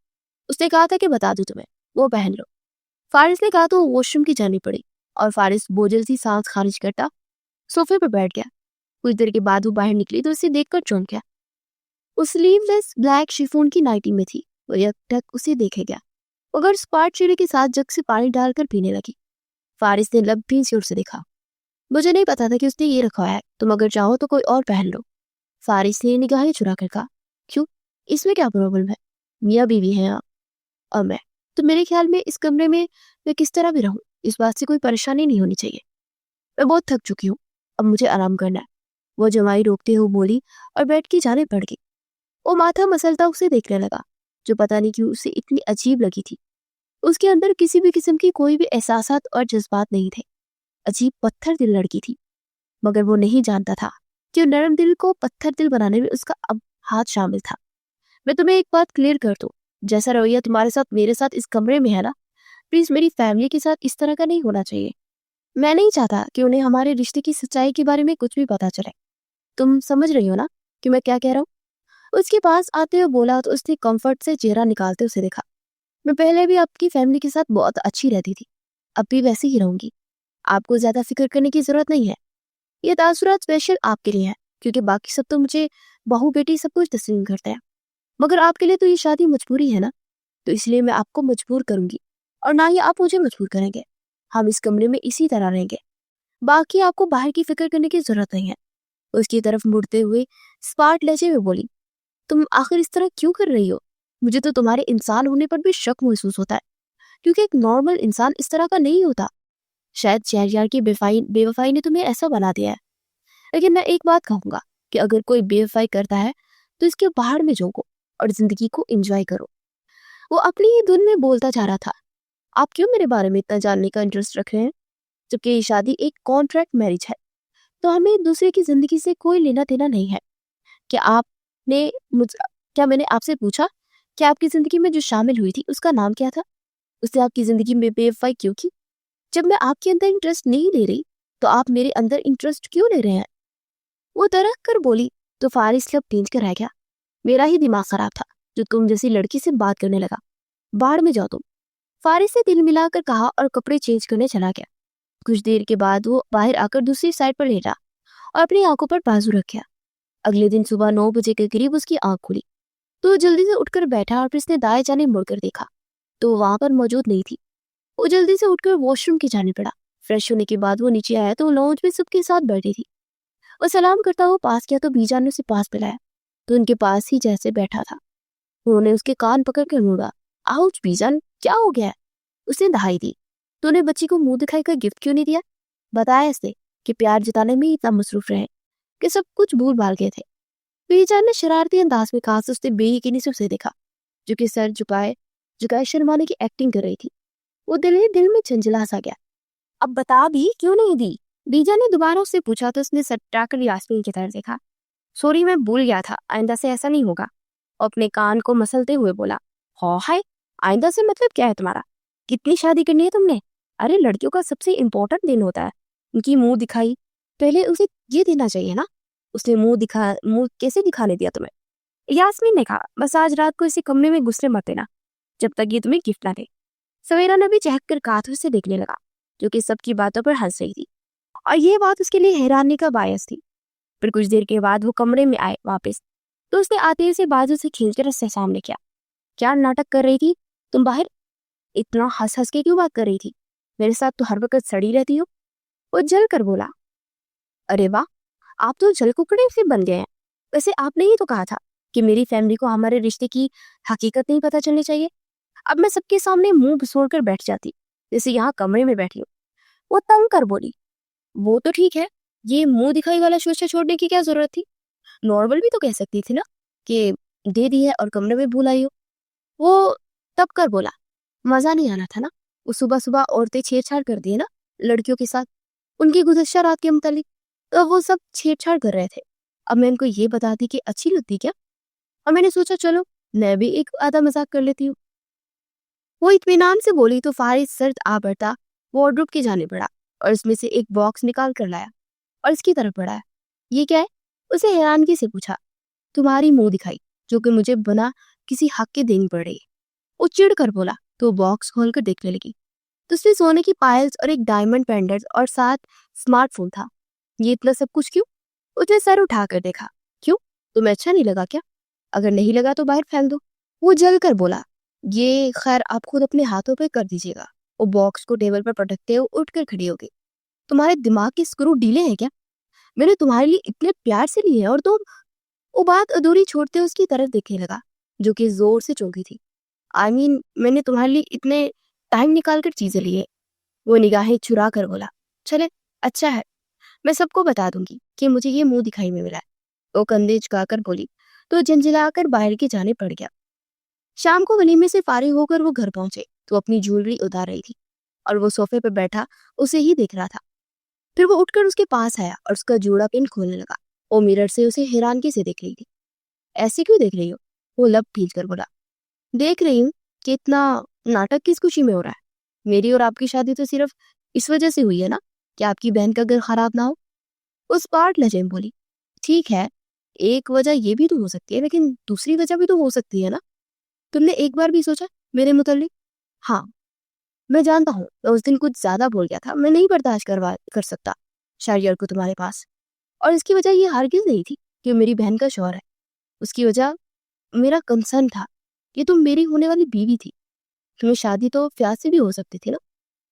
اس نے کہا تھا کہ بتا دوں تمہیں، وہ پہن لو۔ فارس نے کہا تو وہ واش روم کی جانب پڑی، اور فارس بوجھل سی سانس خارج کرتا صوفے پر بیٹھ گیا۔ کچھ دیر کے بعد وہ باہر نکلی تو اسے دیکھ کر چونک گیا۔ وہ سلیو لیس بلیک شیفون کی نائٹی میں تھی۔ وہ یک ٹک اسے دیکھے گیا، مگر اسپاٹ چیڑے کے ساتھ جگ سے پانی ڈال کر پینے لگی۔ فارس نے لب بھی زور سے دیکھا۔ مجھے نہیں پتا تھا کہ اس نے یہ رکھا ہے، تم اگر چاہو تو کوئی اور پہن لو۔ فارس نے نگاہیں چرا کر کہا، کیوں؟ اس میں کیا پرابلم ہے؟ میاں بیوی ہیں آپ اور میں، تو میرے خیال میں اس کمرے میں کس طرح بھی رہوں، اس بات سے کوئی پریشانی نہیں ہونی چاہیے۔ میں بہت تھک چکی ہوں، اب مجھے آرام کرنا ہے، وہ جمائی روکتے ہوئے بولی اور بیڈ کی جانب بڑھ گئی۔ وہ ماتھا مسلتا اسے دیکھنے لگا، جو پتہ نہیں کیوں اسے اتنی عجیب لگی تھی۔ اس کے اندر کسی بھی قسم کی کوئی بھی احساسات اور جذبات نہیں تھے۔ عجیب پتھر دل لڑکی تھی، مگر وہ نہیں جانتا تھا کہ نرم دل کو پتھر دل بنانے میں اس کا اب ہاتھ شامل تھا۔ میں تمہیں ایک بات کلیئر کر دوں، جیسا رویہ تمہارے ساتھ میرے ساتھ اس کمرے میں ہے نا، پلیز میری فیملی کے ساتھ اس طرح کا نہیں ہونا چاہیے۔ میں نہیں چاہتا کہ انہیں ہمارے رشتے کی سچائی کے بارے میں کچھ بھی پتا چلے۔ تم سمجھ رہی ہو نا کہ میں کیا کہہ رہا ہوں؟ اس کے پاس آتے ہوئے بولا تو اس نے کمفرٹ سے چہرہ نکالتے اسے دیکھا۔ میں پہلے بھی آپ کی فیملی کے ساتھ بہت اچھی رہتی تھی، اب بھی ویسے ہی رہوں گی۔ آپ کو زیادہ فکر کرنے کی ضرورت نہیں ہے۔ یہ تاثرات اسپیشل آپ کے لیے ہیں، کیونکہ باقی سب تو مجھے بہو بیٹی سب کچھ تسلیم کرتے ہیں، مگر آپ کے لیے تو یہ شادی مجبوری ہے نا، تو اس لیے میں آپ کو مجبور کروں گی، اور نہ ہی آپ مجھے مجبور کریں گے۔ ہم اس کمرے میں اسی طرح رہیں گے، باقی آپ کو باہر کی فکر کرنے کی ضرورت نہیں ہے۔ اس کی طرف مڑتے ہوئے اسپارٹ لہجے میں بولی، تم آخر اس طرح کیوں کر رہی ہو؟ مجھے تو تمہارے انسان ہونے پر بھی شک محسوس ہوتا ہے، کیونکہ ایک نارمل انسان اس طرح کا نہیں ہوتا۔ شاید شہریار کی بے وفائی نے تمہیں ایسا بنا دیا ہے، لیکن میں ایک بات کہوں گا کہ اگر کوئی بے وفائی کرتا ہے تو اس کے باہر میں جھونکو اور زندگی کو انجوائے کرو۔ وہ اپنی ہی دھن میں بولتا جا رہا تھا۔ آپ کیوں میرے بارے میں اتنا جاننے کا انٹرسٹ رکھ رہے ہیں؟ جبکہ یہ شادی ایک کانٹریکٹ میرج ہے، تو ہمیں ایک دوسرے کی زندگی سے کوئی لینا دینا نہیں ہے۔ کیا میں نے آپ سے پوچھا کہ آپ کی زندگی میں جو شامل ہوئی تھی اس کا نام کیا تھا؟ اس نے آپ کی زندگی میں بے وفائی کیوں کی؟ جب میں آپ کے اندر انٹرسٹ نہیں لے رہی تو آپ میرے اندر انٹرسٹ کیوں لے رہے ہیں؟ وہ درخت کر بولی تو فارس لب تینج کر رہ گیا۔ میرا ہی دماغ خراب تھا جو تم جیسی لڑکی سے بات کرنے لگا، باڑ میں جاؤ تم۔ فارس نے دل ملا کر کہا اور کپڑے چینج کرنے چلا گیا۔ کچھ دیر کے بعد وہ باہر آ کر دوسری سائڈ پر لیٹا اور اپنی آنکھوں پر بازو رکھا۔ اگلے دن صبح 9 بجے کے قریب اس کی آنکھ کھلی تو وہ جلدی سے اٹھ کر بیٹھا اور پھر اس نے دائیں جانے مڑ کر دیکھا تو وہ وہاں پر موجود نہیں تھی۔ وہ جلدی سے اٹھ کر واش روم کی جانے پڑا۔ فریش ہونے کے بعد وہ نیچے آیا تو وہ لانج میں سب کے ساتھ بیٹھی تھی۔ وہ سلام کرتا ہوا پاس کیا تو بیجان نے اسے پاس بلایا تو ان کے پاس ہی جیسے بیٹھا تھا۔ انہوں نے اس کے کان پکڑ کر موڑا۔ آؤچ بیجان، کیا ہو گیا ہے؟ اس نے دہائی دی۔ تو نے بچی کو منہ دکھائی کر گفٹ کیوں نہیں دیا؟ بتایا اس نے کہ پیار جتانے میں اتنا مصروف رہے کہ سب کچھ بھول بھال گئے تھے۔ بیجان نے شرارتی انداز میں کہا۔ اس نے بے یقینی سے اسے دیکھا جو کہ سر جھکائے شرمانے کی ایکٹنگ کر رہی تھی۔ وہ دل ہی دل میں جھنجھلا سا گیا۔ اب بتا بھی کیوں نہیں دی؟ بیجا نے دوبارہ اس سے پوچھا تو اس نے سر ٹا کر یاسمین کی طرف دیکھا۔ سوری، میں بھول گیا تھا، آئندہ سے ایسا نہیں ہوگا۔ اور اپنے کان کو مسلتے ہوئے بولا، ہائے، آئندہ سے مطلب کیا ہے تمہارا؟ کتنی شادی کرنی ہے تم نے؟ ارے لڑکیوں کا سب سے امپورٹنٹ دن ہوتا ہے ان کی منہ دکھائی، پہلے اسے یہ دینا چاہیے نا۔ اس نے منہ کیسے دکھانے دیا تمہیں؟ یاسمین نے کہا، بس آج رات کو اسی کمرے میں گھسنے مت دینا جب تک یہ تمہیں گفٹ نہ دے۔ سویرا نے بھی چہک کر کہا تو اسے دیکھنے لگا جو کہ سب کی باتوں پر ہنس رہی تھی اور یہ بات اس کے لیے حیرانی کا باعث تھی۔ پھر کچھ دیر کے بعد وہ کمرے میں آئے واپس تو اس نے آتے سے بازو سے کھینچ کر اس سے سامنے کیا ناٹک کر رہی تھی تم باہر؟ اتنا ہنس ہنس کے کیوں بات کر رہی تھی؟ میرے ساتھ تو ہر وقت سڑی رہتی ہو۔ وہ جل کر بولا، ارے واہ، آپ تو جل ککڑے سے بن گئے ہیں۔ ویسے آپ نے ہی تو کہا تھا کہ میری فیملی کو ہمارے رشتے کی حقیقت نہیں پتہ چلنی چاہیے۔ اب میں سب کے سامنے منہ بسوڑ کر بیٹھ جاتی جیسے یہاں کمرے میں بیٹھی ہوں۔ وہ تنگ کر بولی، وہ تو ٹھیک ہے، یہ منہ دکھائی والا شوشہ چھوڑنے کی کیا ضرورت تھی؟ نارمل بھی تو کہہ سکتی تھی نا کہ دے دی ہے اور کمرے میں بھول آئی ہو۔ وہ تب کر بولا، مزہ نہیں آنا تھا نا؟ وہ صبح صبح عورتیں چھیڑ چھاڑ کر دی ہے نا لڑکیوں کے ساتھ، ان کی گزشتہ رات کے متعلق، تو وہ سب چھیڑ چھاڑ کر رہے تھے۔ اب میں ان کو یہ بتاتی کہ اچھی لگتی کیا، اور میں نے سوچا چلو میں بھی ایک آدھا مذاق کر لیتی ہوں۔ وہ اطمینان سے بولی تو فارس سرد آ بڑھتا وارڈروب کی جانے پڑا اور اس میں سے ایک باکس نکال کر لایا اور اس کی طرف بڑھایا۔ یہ کیا ہے؟ اسے حیرانگی سے پوچھا۔ تمہاری منہ دکھائی جو کہ مجھے بنا کسی حق کے دینی پڑ رہی ہے۔ وہ چڑ کر بولا تو باکس کھول کر دیکھنے لگی تو اس میں سونے کی پائلز اور ایک ڈائمنڈ پینڈنٹ اور ساتھ اسمارٹ فون تھا۔ یہ اتنا سب کچھ کیوں؟ اس نے سر اٹھا کر دیکھا۔ کیوں؟ تمہیں اچھا نہیں لگا کیا؟ اگر نہیں لگا تو باہر پھینک دو۔ وہ جل کر بولا، یہ خیر آپ خود اپنے ہاتھوں پہ کر دیجیے گا۔ وہ باکس کو ٹیبل پر پٹکتے ہوئے اٹھ کر کھڑی ہو گئی۔ تمہارے دماغ کے اسکرو ڈھیلے ہیں کیا؟ میں نے تمہارے لیے اتنے پیار سے لیے اور تم… وہ بات ادھوری چھوڑتے اس کی طرف دیکھنے لگا جو کہ زور سے چونکی تھی۔ میں نے تمہارے لیے اتنے ٹائم نکال کر چیزیں لی ہے۔ وہ نگاہیں چرا کر بولا، چلے اچھا ہے، میں سب کو بتا دوں گی کہ مجھے یہ منہ دکھائی میں ملا ہے۔ وہ کندھے جھکا کر بولی تو جھنجھلا کر باہر کی جانے پڑ گیا۔ شام کو ولیمے سے فارغ ہو کر وہ گھر پہنچے تو اپنی جیولری اتار رہی تھی اور وہ صوفے پہ بیٹھا اسے ہی دیکھ رہا تھا۔ پھر وہ اٹھ کر اس کے پاس آیا اور اس کا جوڑا پن کھولنے لگا۔ وہ میرر سے اسے حیرانگی سے دیکھ رہی تھی۔ ایسے کیوں دیکھ رہی ہو؟ وہ لب کھینچ کر بولا، دیکھ رہی ہوں کہ اتنا ناٹک کس خوشی میں ہو رہا ہے؟ میری اور آپ کی شادی تو صرف اس وجہ سے ہوئی ہے نا کہ آپ کی بہن کا گھر خراب نہ ہو۔ اس پارٹ لجے بولی، ٹھیک ہے، ایک وجہ یہ بھی تو ہو سکتی ہے لیکن دوسری وجہ بھی تو ہو سکتی ہے نا؟ تم نے ایک بار بھی سوچا میرے متعلق؟ ہاں میں جانتا ہوں میں اس دن کچھ زیادہ بول گیا تھا، میں نہیں برداشت کر سکتا شہریار کو تمہارے پاس، اور اس کی وجہ یہ ہرگز نہیں تھی کہ میری بہن کا شوہر ہے۔ اس کی وجہ میرا کنسرن تھا کہ تم میری ہونے والی بیوی تھی۔ تمہیں شادی تو فیاض سے بھی ہو سکتی تھی نا،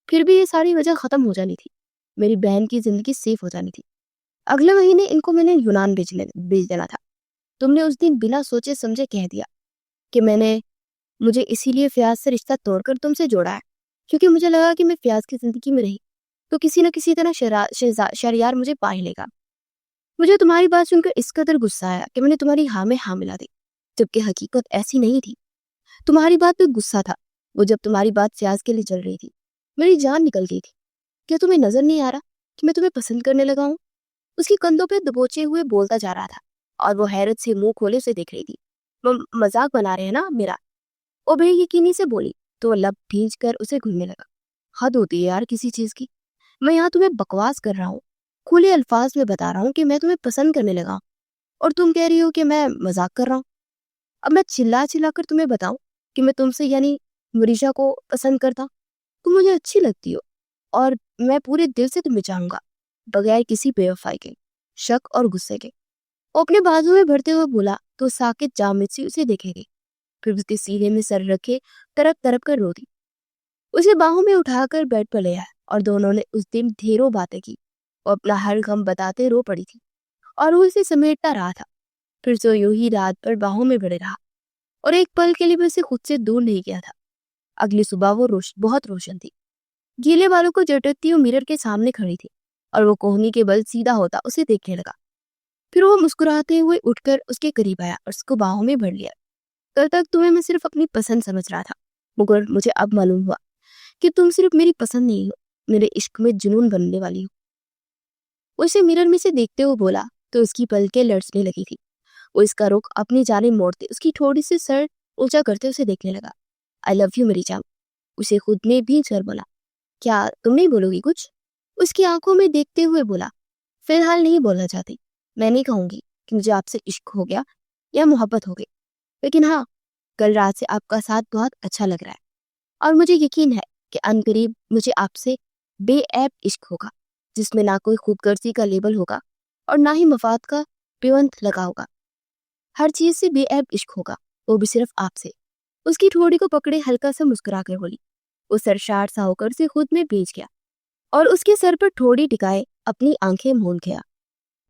پھر بھی یہ ساری وجہ ختم ہو جانی تھی۔ میری بہن کی زندگی سیف ہو جانی تھی۔ اگلے مہینے ان کو میں نے یونان بھیج دینا تھا۔ تم نے اس دن بنا سوچے سمجھے کہہ دیا کہ مجھے اسی لیے فیاض سے رشتہ توڑ کر تم سے جوڑا ہے، کیونکہ مجھے لگا کہ میں فیاض کی زندگی میں رہی تو کسی نہ کسی طرح شہریار مجھے پا ہی لے گا۔ مجھے تمہاری بات سن کر اس قدر غصہ آیا کہ میں نے تمہاری ہاں میں ہاں ملا دی، جبکہ حقیقت ایسی نہیں تھی۔ تمہاری بات پہ غصہ تھا، وہ جب تمہاری بات فیاض کے لیے جل رہی تھی میری جان نکل گئی تھی۔ کیا تمہیں نظر نہیں آ رہا کہ میں تمہیں پسند کرنے لگا ہوں؟ اس کی کندھوں پہ دبوچے ہوئے بولتا جا رہا تھا اور وہ حیرت سے منہ کھولے اسے دیکھ رہی تھی۔ وہ مذاق بنا رہے ہیں نا میرا؟ وہ بے یقینی سے بولی تو وہ لب بھینچ کر اسے گھلنے لگا۔ حد ہوتی ہے یار کسی چیز کی، میں یہاں تمہیں بکواس کر رہا ہوں، کھلے الفاظ میں بتا رہا ہوں کہ میں تمہیں پسند کرنے لگا ہوں، اور تم کہہ رہی ہو کہ میں مذاق کر رہا ہوں۔ اب میں چلا چلا کر تمہیں بتاؤں کہ میں تم سے یعنی مریشا کو پسند کرتا ہوں؟ تم مجھے اچھی لگتی ہو اور میں پورے دل سے تمہیں چاہوں گا، بغیر کسی بے وفائی کے، شک اور غصے کے۔ وہ اپنے بازو میں بھرتے ہوئے بولا تو ساکت جامد سی اسے دیکھے گی، پھر اس کے سینے میں سر رکھے تڑپ تڑپ کر رو دی۔ اسے باہوں میں اٹھا کر بیڈ پر لے آیا اور دونوں نے اس دن ڈھیروں باتیں کی۔ وہ اپنا ہر غم بتاتے رو پڑی تھی اور وہ اسے سمیٹتا رہا تھا۔ پھر سو یوں ہی رات پر باہوں میں بڑے رہا اور ایک پل کے لیے بھی اسے خود سے دور نہیں کیا تھا۔ اگلی صبح وہ بہت روشن تھی، گیلے بالوں کو جٹکتی وہ میرر کے سامنے کھڑی تھی اور وہ کوہنی کے بل سیدھا ہوتا اسے دیکھنے لگا۔ پھر وہ مسکراتے ہوئے اٹھ کر اس کے قریب آیا اور اس کو باہوں میں بھر لیا۔ کل تک تمہیں میں صرف اپنی پسند سمجھ رہا تھا، مگر مجھے اب معلوم ہوا کہ تم صرف میری پسند نہیں ہو، میرے عشق میں جنون بننے والی ہو۔ وہ اسے میرر میں سے دیکھتے ہوئے بولا تو اس کی پلکیں لرزنے لگی تھی۔ وہ اس کا رخ اپنی جانب موڑتے اس کی تھوڑی سی سر اونچا کرتے اسے دیکھنے لگا۔ آئی لو یو میری جان، اسے خود میں بھی کر بولا۔ کیا تم نہیں بولو گی کچھ؟ اس کی آنکھوں میں دیکھتے ہوئے بولا، فی الحال نہیں بولنا چاہتی، میں نہیں کہوں گی کہ مجھے آپ سے عشق ہو گیا یا محبت ہو گئی، لیکن ہاں کل رات سے آپ کا ساتھ بہت اچھا لگ رہا ہے اور مجھے یقین ہے کہ ان قریب مجھے آپ سے بے عیب عشق ہوگا، جس میں نہ کوئی خوبگرتی کا لیبل ہوگا اور نہ ہی مفاد کا پیوند لگا ہوگا۔ ہر چیز سے بے عیب عشق ہوگا، وہ بھی صرف آپ سے۔ اس کی ٹھوڑی کو پکڑے ہلکا سا مسکرا کر بولی۔ وہ سرشار سا ہو کر اسے خود میں بھیج گیا اور اس کے سر پر ٹھوڑی ٹکائے اپنی آنکھیں مول گیا۔